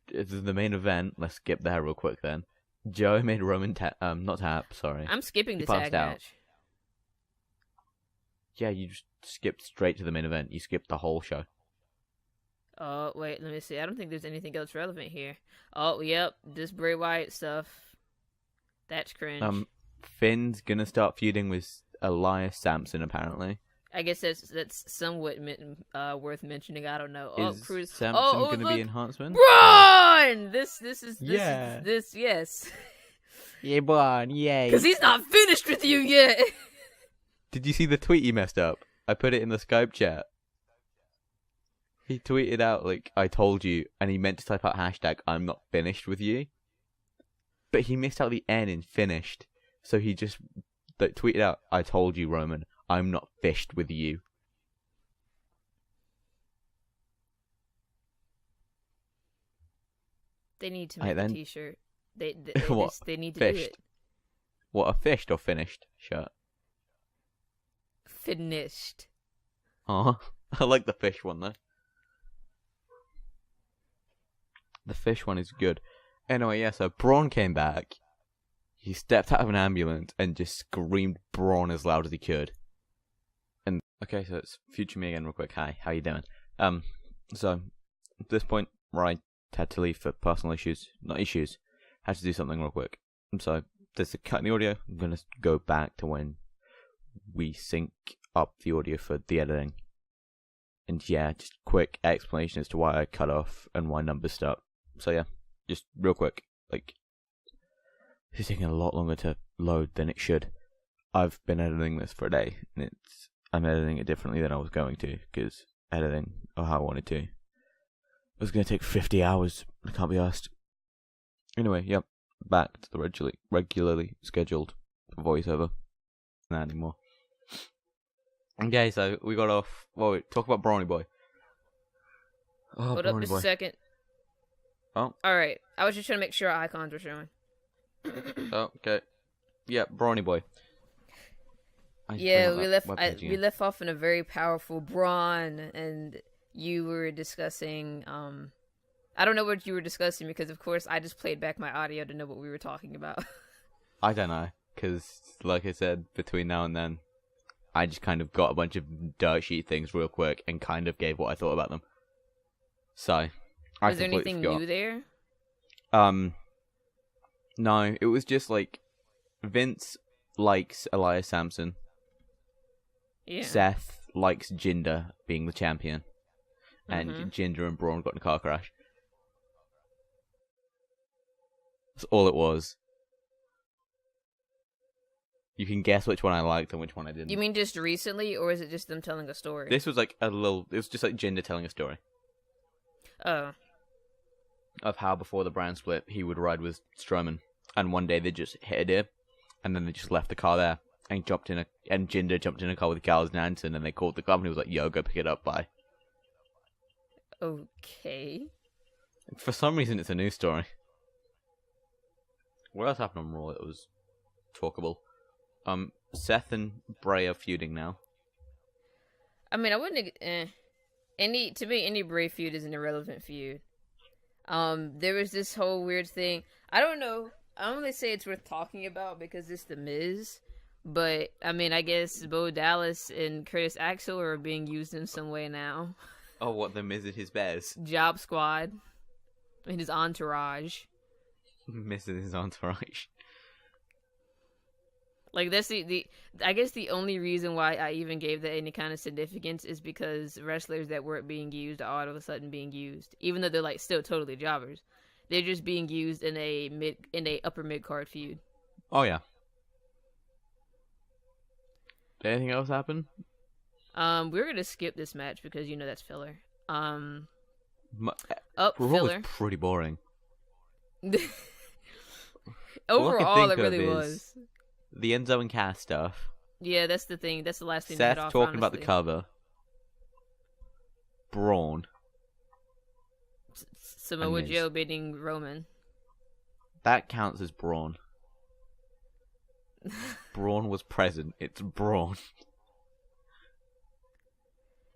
It's the main event. Let's skip there real quick then. Joe made Roman not tap. Sorry. I'm skipping the He passed tag out. match. Yeah, you just skipped straight to the main event. You skipped the whole show. Oh, wait, let me see. I don't think there's anything else relevant here. Oh, yep, just Bray Wyatt stuff. That's cringe. Finn's gonna start feuding with Elias Sampson apparently. I guess that's somewhat worth mentioning. I don't know. Is Cruz. Sampson look. gonna be enhancement? Braun! This Yeah. yes. Yeah, Braun, yay. Because he's not finished with you yet. Did you see the tweet he messed up? I put it in the Skype chat. He tweeted out, like, I told you, and he meant to type out hashtag, I'm not finished with you. But he missed out the N in finished. So he just tweeted out, I told you, Roman, I'm not fished with you. They need to make a t-shirt. They What? they need to Fished? do it. What, a fished or finished shirt? Finished. Oh, I like the fish one though. The fish one is good. Anyway, yeah, so Braun came back. He stepped out of an ambulance and just screamed Braun as loud as he could. And okay, so it's Future Me again real quick. Hi, how you doing? So at this point, I had to leave for personal issues. Not issues. Had to do something real quick. So there's a cut in the audio. I'm gonna go back to when we sync up the audio for the editing. And yeah, just quick explanation as to why I cut off and why numbers stop. So yeah, just real quick. Like, it's taking a lot longer to load than it should. I've been editing this for a day, and I'm editing it differently than I was going to, because editing, or how I wanted to, was going to take 50 hours. I can't be asked. Anyway, yep, back to the regularly scheduled voiceover. Not anymore. Okay, so we got off. Well, talk about Brawny Boy. Oh, Hold up just a second. Oh. Alright, I was just trying to make sure our icons were showing. Oh, okay. Yeah, Brawny Boy. Yeah, we left off in a very powerful Braun, and you were discussing, I don't know what you were discussing, because of course I just played back my audio to know what we were talking about. I don't know, because like I said, between now and then, I just kind of got a bunch of dirt sheet things real quick and kind of gave what I thought about them. So, Was there anything new there? No, it was just like, Vince likes Elias Sampson. Yeah. Seth likes Jinder being the champion. And Jinder and Braun got in a car crash. That's all it was. You can guess which one I liked and which one I didn't. You mean just recently, or is it just them telling a story? This was like it was just like Jinder telling a story. Oh. Of how before the brand split, he would ride with Strowman. And one day they just hit a deer. And then they just left the car there. And Jinder jumped in a car with Gallows and Anderson, and they called the company, was like, yo, go pick it up, bye. Okay. For some reason, it's a news story. What else happened on Raw that was talkable? Seth and Bray are feuding now. I mean, I wouldn't. Any Bray feud is an irrelevant feud. There was this whole weird thing. I don't know. I don't really say it's worth talking about because it's The Miz. But, I mean, I guess Bo Dallas and Curtis Axel are being used in some way now. Oh, what, The Miz and his bears? Job Squad. And his entourage. Miz and his entourage. Like, that's I guess the only reason why I even gave that any kind of significance is because wrestlers that weren't being used are all of a sudden being used. Even though they're, like, still totally jobbers. They're just being used in a upper mid-card feud. Oh, yeah. Did anything else happen? We're gonna skip this match because that's filler. Raw Filler. was pretty boring. Overall, it really was. The Enzo and Cass stuff. Yeah, that's the thing. That's the last thing. Seth to hit off, talking about the honestly. cover. Braun. Samoa And Miz. Joe beating Roman. That counts as Braun. Braun was present. It's Braun.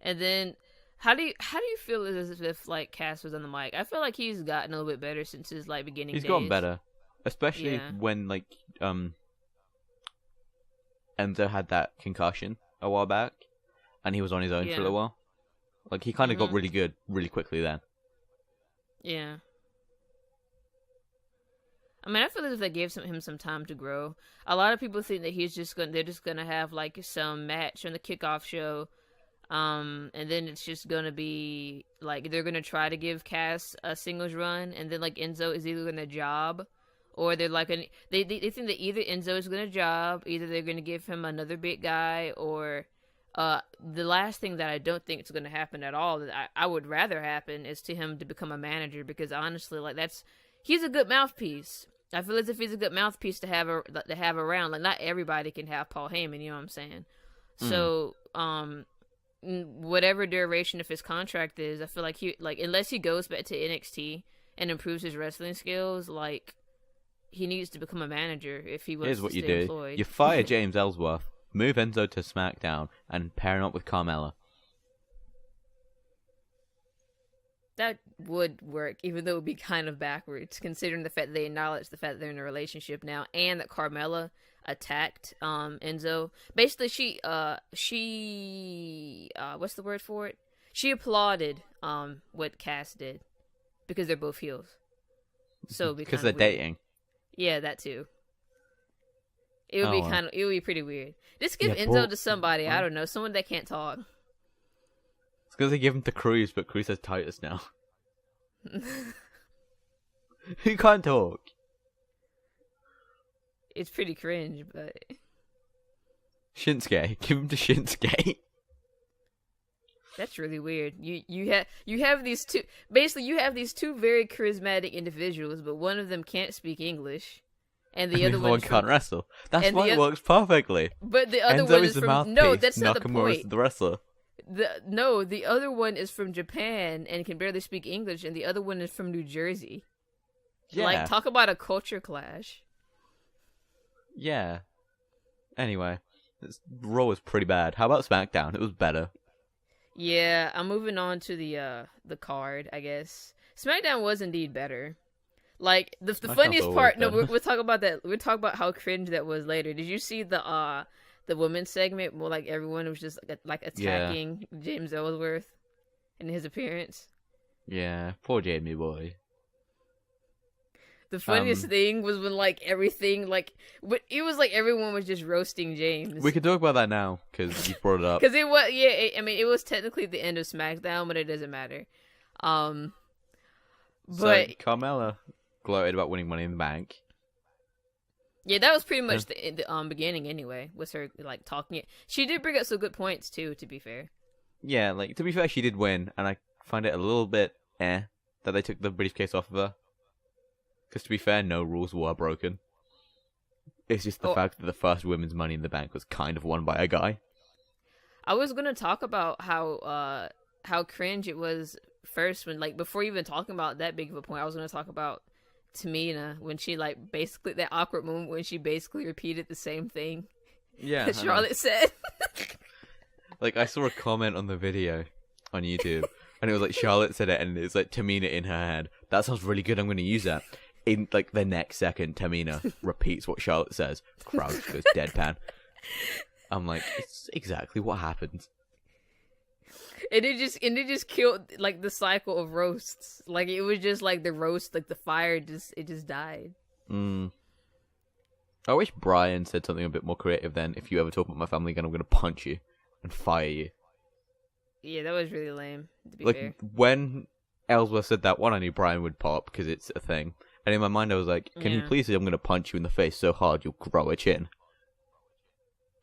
And then, how do you feel as if like Cass was on the mic? I feel like he's gotten a little bit better since his like beginning. He's days. gotten better, especially Yeah. when like Enzo had that concussion a while back, and he was on his own for a Yeah. little while. Like he kind of got really good really quickly then. Yeah. I mean, I feel as if they gave him some time to grow. A lot of people think that they're just gonna have like some match on the kickoff show, and then it's just gonna be like they're gonna try to give Cass a singles run, and then like Enzo is either gonna job, or they're like they think that either Enzo is gonna job, either they're gonna give him another big guy, or the last thing that I don't think is gonna happen at all that I would rather happen is to him to become a manager, because honestly, like he's a good mouthpiece. I feel as if he's a good mouthpiece to have around. Like not everybody can have Paul Heyman, you know what I'm saying? So, whatever duration of his contract is, I feel like unless he goes back to NXT and improves his wrestling skills, like he needs to become a manager if he wants Here's to what you stay do: employed. you fire James Ellsworth, move Enzo to SmackDown, and pair him up with Carmella. That would work, even though it would be kind of backwards, considering the fact that they acknowledge the fact that they're in a relationship now, and that Carmella attacked Enzo. Basically, she what's the word for it? She applauded what Cass did because they're both heels. So Because they're dating. Yeah, that too. It would it would be pretty weird. Just give Yeah, Enzo to somebody. I don't know, someone that can't talk. It's because they give him to Cruz, but Cruz has Titus now. Who can't talk? It's pretty cringe, but Shinsuke. Give him to Shinsuke. that's really weird. You have these two. Basically, you have these two very charismatic individuals, but one of them can't speak English, and the other one can't wrestle. That's why it works perfectly. But the other Enzo one is is the from mouthpiece. no. That's not the Nakamura is point. the wrestler. The other one is from Japan and can barely speak English, and the other one is from New Jersey. Yeah. Like, talk about a culture clash. Yeah. Anyway, Raw was pretty bad. How about SmackDown? It was better. Yeah, I'm moving on to the card, I guess. SmackDown was indeed better. Like the funniest part. No, we'll talk about that. We'll talk about how cringe that was later. Did you see the women's segment where like everyone was just like attacking James Ellsworth and his appearance? Yeah, poor Jamie boy. The funniest thing was when like everything like it was like everyone was just roasting James. We can talk about that now because you brought it up. Because it was it was technically the end of SmackDown, but it doesn't matter. But so Carmella gloated about winning Money in the Bank. Yeah, that was pretty much the beginning anyway. Was her like talking it? She did bring up some good points too. To be fair. Yeah, like to be fair, she did win, and I find it a little bit that they took the briefcase off of her. Because to be fair, no rules were broken. It's just the fact that the first women's Money in the Bank was kind of won by a guy. I was gonna talk about how cringe it was first when like before even talking about that big of a point. I was gonna talk about Tamina when she like basically that awkward moment when she basically repeated the same thing that Charlotte said. Like, I saw a comment on the video on YouTube, and it was like, Charlotte said it, and it's like, Tamina in her head. That sounds really good, I'm going to use that. In, like, the next second, Tamina repeats what Charlotte says. Crowd just goes deadpan. I'm like, it's exactly what happened. And it just killed, like, the cycle of roasts. Like, it was just, like, the roast, like, the fire, it just died. I wish Brian said something a bit more creative then. If you ever talk about my family again, I'm going to punch you and fire you. Yeah, that was really lame, to be Like, fair. when Ellsworth said that one, I knew Brian would pop, because it's a thing. And in my mind, I was like, can you please say I'm going to punch you in the face so hard you'll grow a chin?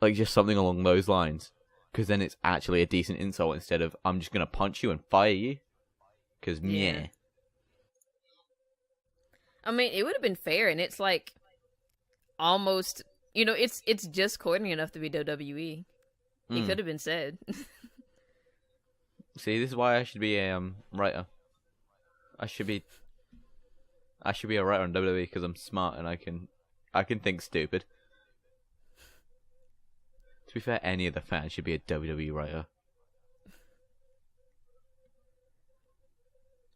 Like, just something along those lines. Because then it's actually a decent insult instead of, I'm just going to punch you and fire you. Because, meh. I mean, it would have been fair, and it's like, almost, you know, it's just corny enough to be WWE. It could have been said. See, this is why I should be a writer. I should be a writer on WWE because I'm smart and I can think stupid. To be fair, any of the fans should be a WWE writer.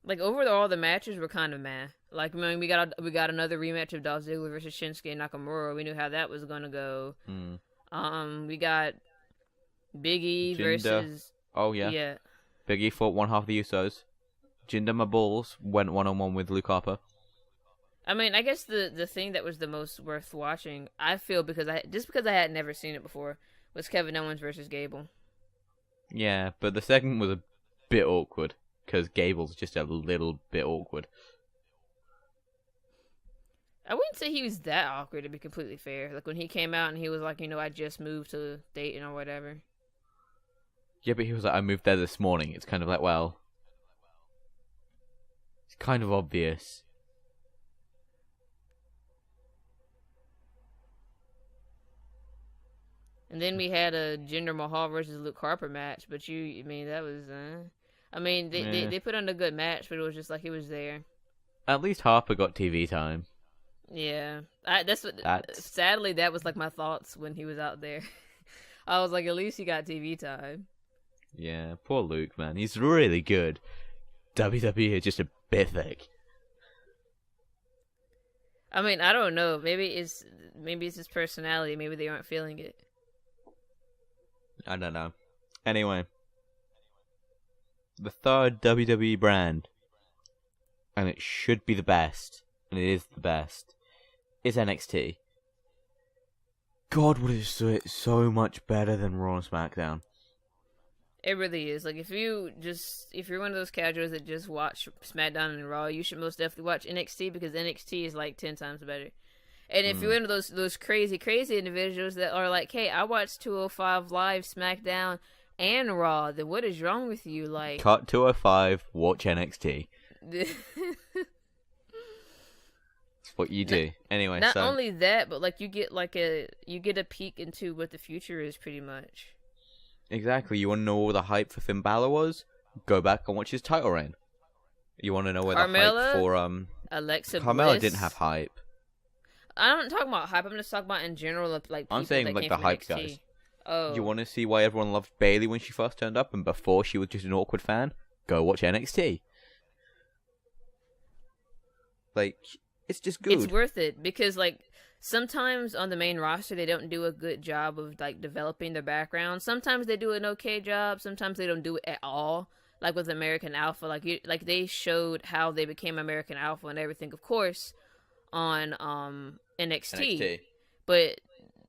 Like, overall, the matches were kind of meh. Like, I mean, we got another rematch of Dolph Ziggler versus Shinsuke Nakamura. We knew how that was gonna go. We got Big E versus. Oh yeah. Big E fought one half of the Usos. Jinder Mahal went 1-on-1 with Luke Harper. I mean, I guess the thing that was the most worth watching, I feel, because I had never seen it before, was Kevin Owens versus Gable. Yeah, but the second was a bit awkward because Gable's just a little bit awkward. I wouldn't say he was that awkward, to be completely fair. Like, when he came out and he was like, you know, I just moved to Dayton or whatever. Yeah, but he was like, I moved there this morning. It's kind of like, well, it's kind of obvious. And then we had a Jinder Mahal versus Luke Harper match, but I mean, that was, I mean, they put on a good match, but it was just like, it was there. At least Harper got TV time. Yeah, sadly, that was like my thoughts when he was out there. I was like, at least he got TV time. Yeah, poor Luke, man. He's really good. WWE is just a bit thick. I mean, I don't know. Maybe it's his personality. Maybe they aren't feeling it. I don't know. Anyway, the third WWE brand, and it should be the best, and it is the best, is NXT. God, what is so much better than Raw and SmackDown? It really is. Like, if you're one of those casuals that just watch SmackDown and Raw, you should most definitely watch NXT, because NXT is like 10 times better. And if you're one of those crazy individuals that are like, hey, I watched 205 Live, SmackDown, and Raw, then what is wrong with you? Like, cut 205, watch NXT. That's what you do. Anyway, not only that, but like you get a peek into what the future is, pretty much. Exactly. You want to know what the hype for Finn Balor was? Go back and watch his title reign. You want to know where Carmella, the hype for Alexa Carmella Bliss. didn't have hype. I'm not talking about hype. I'm just talking about in general, like people I'm saying that like came the from hype NXT. guys. Oh, You want to see why everyone loved Bayley when she first turned up and before she was just an awkward fan? Go watch NXT. Like, it's just good. It's worth it, because like sometimes on the main roster they don't do a good job of like developing their background. Sometimes they do an okay job. Sometimes they don't do it at all. Like with American Alpha, like they showed how they became American Alpha and everything, of course, on NXT. But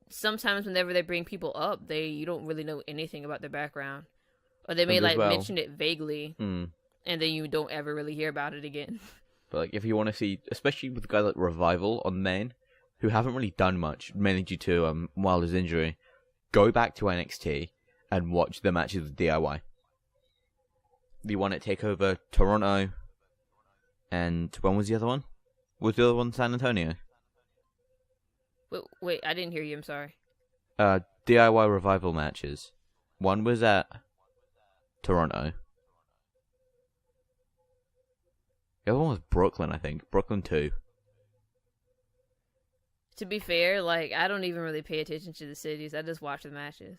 sometimes whenever they bring people up, you don't really know anything about their background, or they may mention it vaguely, and then you don't ever really hear about it again. But like, if you want to see, especially with guys like Revival on main, who haven't really done much, mainly due to Wilder's injury, go back to NXT and watch the matches with DIY. The one at TakeOver Toronto, and when was the other one? Was the other one San Antonio? Wait, I didn't hear you. I'm sorry. DIY Revival matches. One was at Toronto. The other one was Brooklyn, I think. Brooklyn 2. To be fair, like, I don't even really pay attention to the cities. I just watch the matches.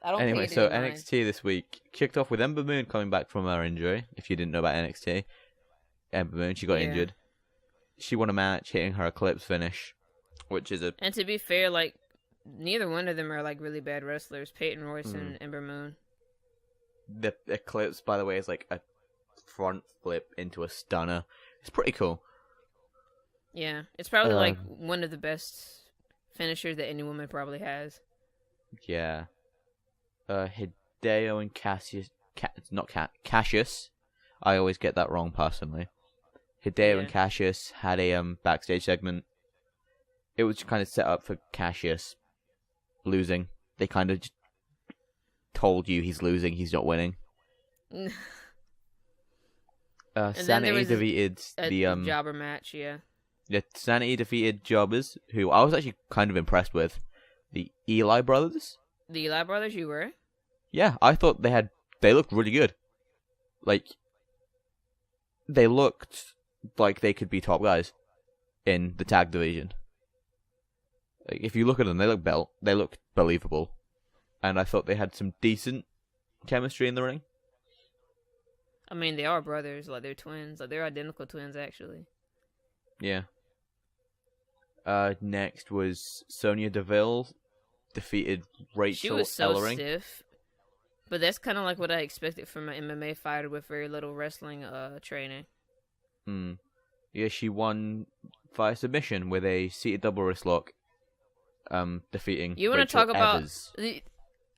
I don't Anyway, hate so it in mine. NXT this week kicked off with Ember Moon coming back from her injury. If you didn't know about NXT, Ember Moon, she got Yeah. injured. She won a match, hitting her Eclipse finish, which is a And to be fair, like, neither one of them are like really bad wrestlers. Peyton Royce and Ember Moon. the Eclipse, by the way, is like a front flip into a stunner. It's pretty cool. Yeah, it's probably like one of the best finishers that any woman probably has. Yeah. Hideo and Cassius. I always get that wrong personally. Hideo and Cassius had a backstage segment. It was kind of set up for Cassius losing. They kind of just told you he's losing, he's not winning. Sanity defeated the jobber match, yeah. Yeah, Sanity defeated Jobbers, who I was actually kind of impressed with. The Eli brothers. The Eli brothers, you were? Yeah, I thought they looked really good. Like, they looked like they could be top guys in the tag division. Like, if you look at them, they look believable. And I thought they had some decent chemistry in the ring. I mean, they are brothers, like they're twins. Like, they're identical twins, actually. Yeah. Next was Sonya Deville defeated Rachel She was so Ellering. stiff. But that's kind of like what I expected from an MMA fighter with very little wrestling training. Yeah, she won via submission with a seated double wrist lock, defeating You want to Rachel talk about... Evers.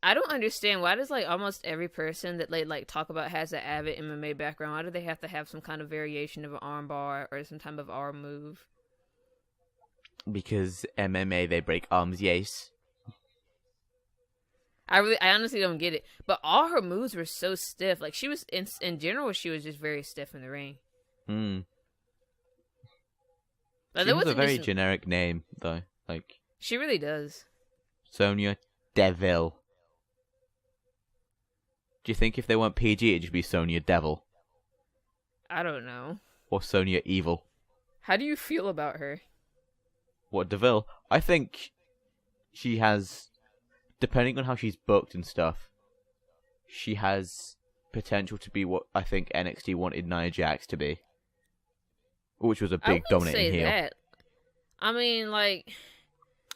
I don't understand, why does like almost every person that they like talk about has an avid MMA background? Why do they have to have some kind of variation of an arm bar or some type of arm move? Because MMA, they break arms, yes. I honestly don't get it. But all her moves were so stiff. Like, she was, in general, she was just very stiff in the ring. Like, She has a very generic name, though. Like, she really does. Sonya Deville. Do you think if they weren't PG, it'd just be Sonya Devil? I don't know. Or Sonja Evil? How do you feel about her? What, Deville? I think she has, depending on how she's booked and stuff, she has potential to be what I think NXT wanted Nia Jax to be. Which was a big dominating heel. That. I mean, like...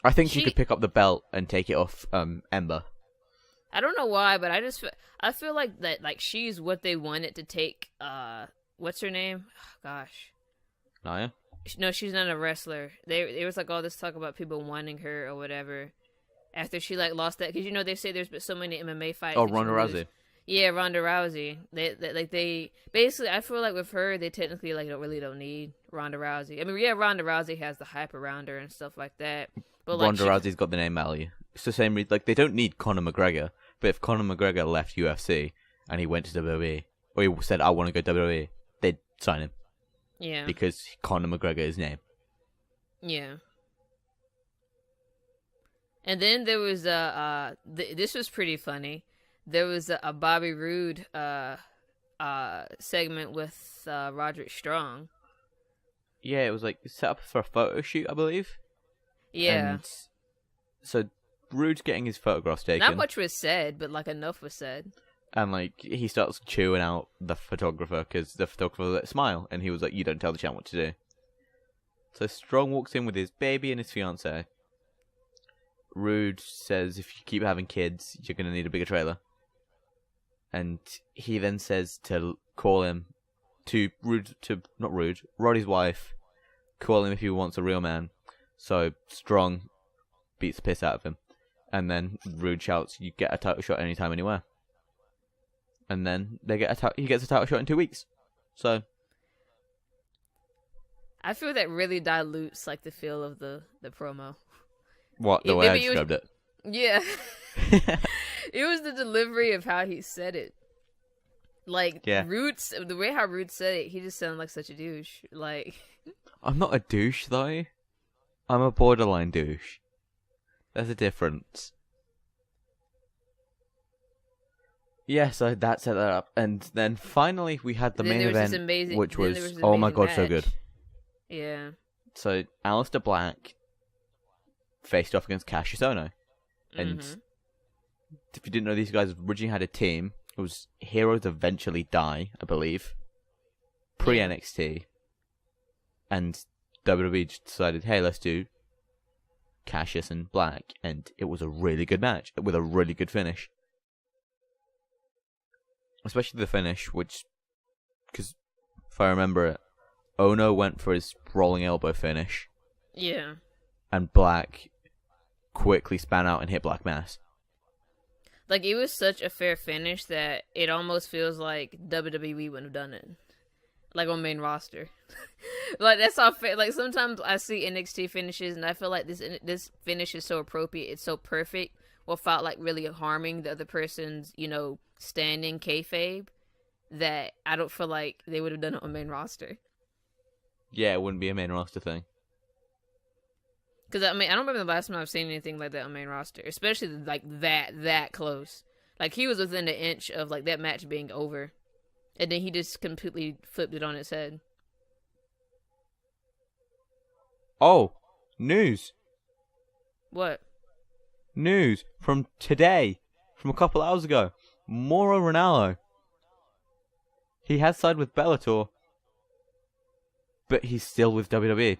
I think she could pick up the belt and take it off Ember. I don't know why, but I feel like that, like, she's what they wanted to take, what's her name? Oh, gosh. Nia? No, she's not a wrestler. There was like all this talk about people wanting her or whatever after she like lost that, because they say there's been so many MMA fights. Oh, Ronda Rousey. Yeah, Ronda Rousey. They basically, I feel like with her, they technically like don't need Ronda Rousey. I mean, yeah, Ronda Rousey has the hype around her and stuff like that. But like, Ronda Rousey's got the name value. It's the same reason. Like, they don't need Conor McGregor, but if Conor McGregor left UFC and he went to WWE, or he said, "I want to go WWE," they'd sign him. Yeah. Because Conor McGregor is his name. Yeah. And then there was this was pretty funny. There was a Bobby Roode segment with Roderick Strong. Yeah, it was like set up for a photo shoot, I believe. Yeah. And so Roode's getting his photographs taken. Not much was said, but like enough was said. And like he starts chewing out the photographer because the photographer was like, "Smile," and he was like, "You don't tell the champ what to do." So Strong walks in with his baby and his fiance. Roode says, "If you keep having kids, you're gonna need a bigger trailer." And he then says to call him to Roddy's wife, call him if he wants a real man. So Strong beats the piss out of him, and then Roode shouts, "You get a title shot anytime, anywhere." And then he gets a title shot in 2 weeks. So I feel that really dilutes like the feel of the promo. What, the way I described it? Yeah. It was the delivery of how he said it. Like, yeah. The way how Roode said it, he just sounded like such a douche. Like, I'm not a douche though. I'm a borderline douche. There's a difference. Yeah, so that set that up, and then finally we had the main event, which was oh my god, so good. Yeah. So Aleister Black faced off against Cassius Ohno, and if you didn't know, these guys originally had a team. It was Heroes Eventually Die, I believe. Pre-NXT. And WWE just decided, hey, let's do Cassius and Black. And it was a really good match with a really good finish. Especially the finish, which, because if I remember it, Ono went for his rolling elbow finish. Yeah. And Black quickly span out and hit Black Mass. Like, it was such a fair finish that it almost feels like WWE wouldn't have done it. Like, on main roster. Like, that's how fair. Like, sometimes I see NXT finishes, and I feel like this finish is so appropriate. It's so perfect without, like, really harming the other person's, standing kayfabe, that I don't feel like they would have done it on main roster. Yeah, it wouldn't be a main roster thing. Because, I don't remember the last time I've seen anything like that on main roster. Especially, like, that close. Like, he was within an inch of, like, that match being over. And then he just completely flipped it on its head. Oh, news. What? News from today. From a couple hours ago. Mauro Ranallo. He has signed with Bellator. But he's still with WWE.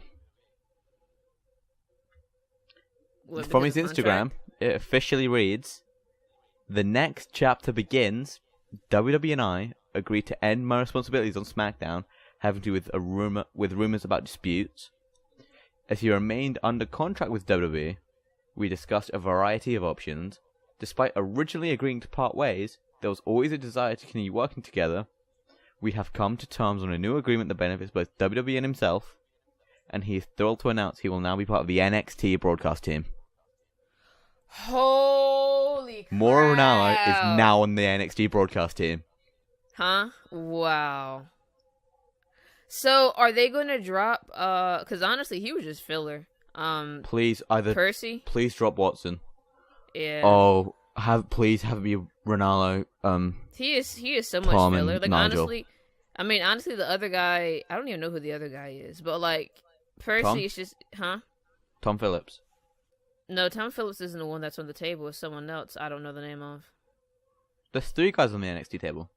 What, From his because of Instagram, contract? it officially reads, "The next chapter begins. WWE and I agreed to end my responsibilities on SmackDown, having to do with rumors about disputes. As he remained under contract with WWE, we discussed a variety of options. Despite originally agreeing to part ways, there was always a desire to continue working together. We have come to terms on a new agreement that benefits both WWE and himself, and he is thrilled to announce he will now be part of the NXT broadcast team." Holy crap. Mauro Ranallo is now on the NXT broadcast team. Huh? Wow. So, are they going to drop, because honestly, he was just filler. Please, Percy? please drop Watson. Yeah. Oh, please have me Ranallo, He is so Tom much filler. and Like, Nigel. honestly, the other guy, I don't even know who the other guy is, but, like, Percy Tom? is just, huh? Tom Phillips. No, Tom Phillips isn't the one that's on the table. It's someone else I don't know the name of. There's 3 guys on the NXT table.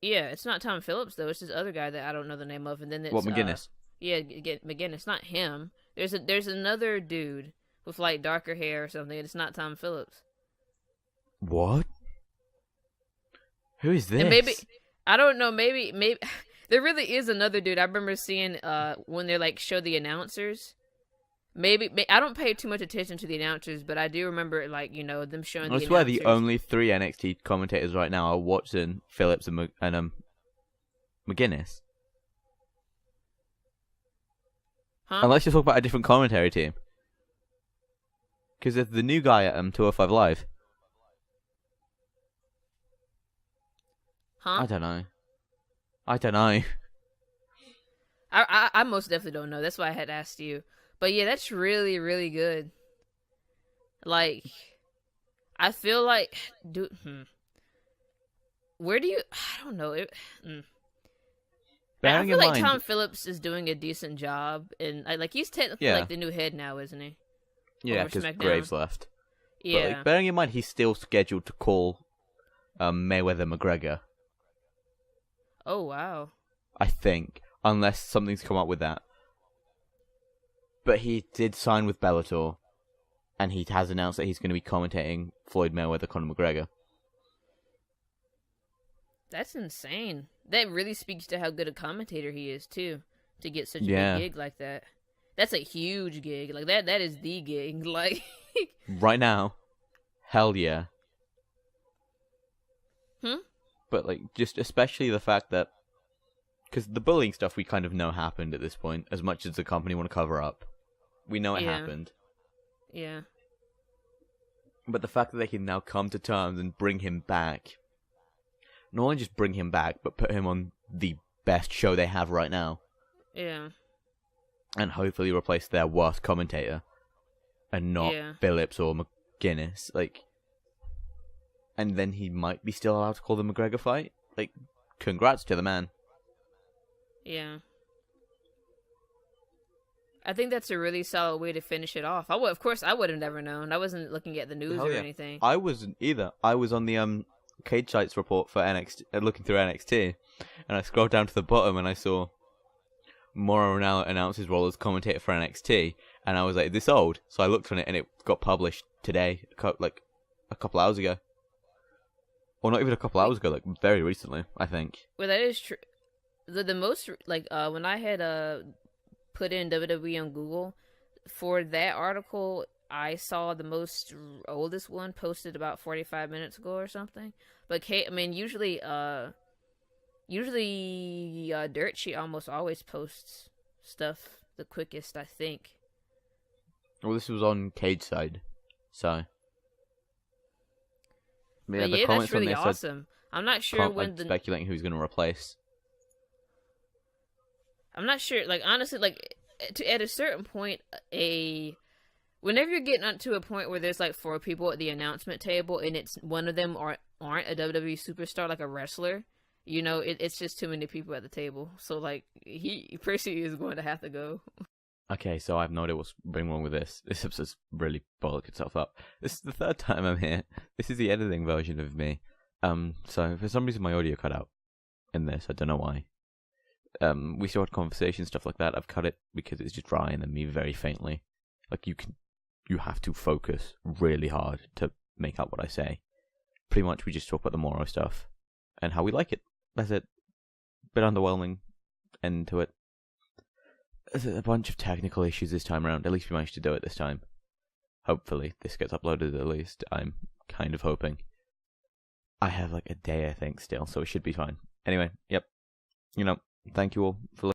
Yeah, it's not Tom Phillips, though. It's this other guy that I don't know the name of. And then it's... What, McGuinness? Yeah, McGuinness. Not him. There's another dude with, like, darker hair or something, and it's not Tom Phillips. What? Who is this? And maybe... I don't know, maybe... There really is another dude. I remember seeing when they, like, show the announcers... Maybe I don't pay too much attention to the announcers, but I do remember, like, them showing the announcers. I swear the only 3 NXT commentators right now are Watson, Phillips, and McGuinness. Huh? Unless you talk about a different commentary team. Because there's the new guy at 205 Live. Huh? I don't know. I most definitely don't know. That's why I had asked you. But yeah, that's really, really good. Like, I feel like, where do you? I don't know. I feel like Tom Phillips is doing a decent job, and like he's technically like the new head now, isn't he? Yeah, because Graves left. Yeah. But like, bearing in mind he's still scheduled to call Mayweather McGregor. Oh wow. I think, unless something's come up with that. But he did sign with Bellator, and he has announced that he's going to be commentating Floyd Mayweather, Conor McGregor. That's insane. That really speaks to how good a commentator he is, too, to get such a big gig like that. That's a huge gig. Like, that is the gig. Like, right now, hell yeah. But, like, just especially the fact that, because the bullying stuff we kind of know happened at this point, as much as the company want to cover up. We know it happened. Yeah. But the fact that they can now come to terms and bring him back, not only just bring him back, but put him on the best show they have right now. Yeah. And hopefully replace their worst commentator, and not Phillips or McGuinness. Like, and then he might be still allowed to call the McGregor fight. Like, congrats to the man. Yeah. I think that's a really solid way to finish it off. Of course, I would have never known. I wasn't looking at the news Hell or yeah. anything. I wasn't either. I was on the Cage Sites report for NXT, looking through NXT, and I scrolled down to the bottom and I saw Mauro now announces role as commentator for NXT, and I was like, this old? So I looked on it and it got published today, like a couple hours ago. Or not even a couple hours ago, like very recently, I think. Well, that is true. The most, like, when I had put in WWE on Google, for that article, I saw the most oldest one posted about 45 minutes ago or something. But I mean, usually Dirt Sheet almost always posts stuff the quickest, I think. Well, this was on Cage Side, so. But yeah, that's really awesome. I'm not sure when speculating who's going to replace. I'm not sure. Like, honestly, like, at a certain point, whenever you're getting to a point where there's like 4 people at the announcement table and it's one of them aren't a WWE superstar, like a wrestler, you know, it's just too many people at the table. So like, Percy is going to have to go. Okay, so I have no idea what's been wrong with this. This episode's really bollocked itself up. This is the 3rd time I'm here. This is the editing version of me. So for some reason my audio cut out in this. I don't know why. We still had conversation, stuff like that. I've cut it because it's just Ryan and me very faintly. Like, you have to focus really hard to make out what I say. Pretty much we just talk about the Mauro stuff and how we like it. That's it. Bit underwhelming end to it. There's a bunch of technical issues this time around. At least we managed to do it this time. Hopefully this gets uploaded at least. I'm kind of hoping. I have like a day, I think, still, so it should be fine. Anyway, yep. You know, thank you all for listening.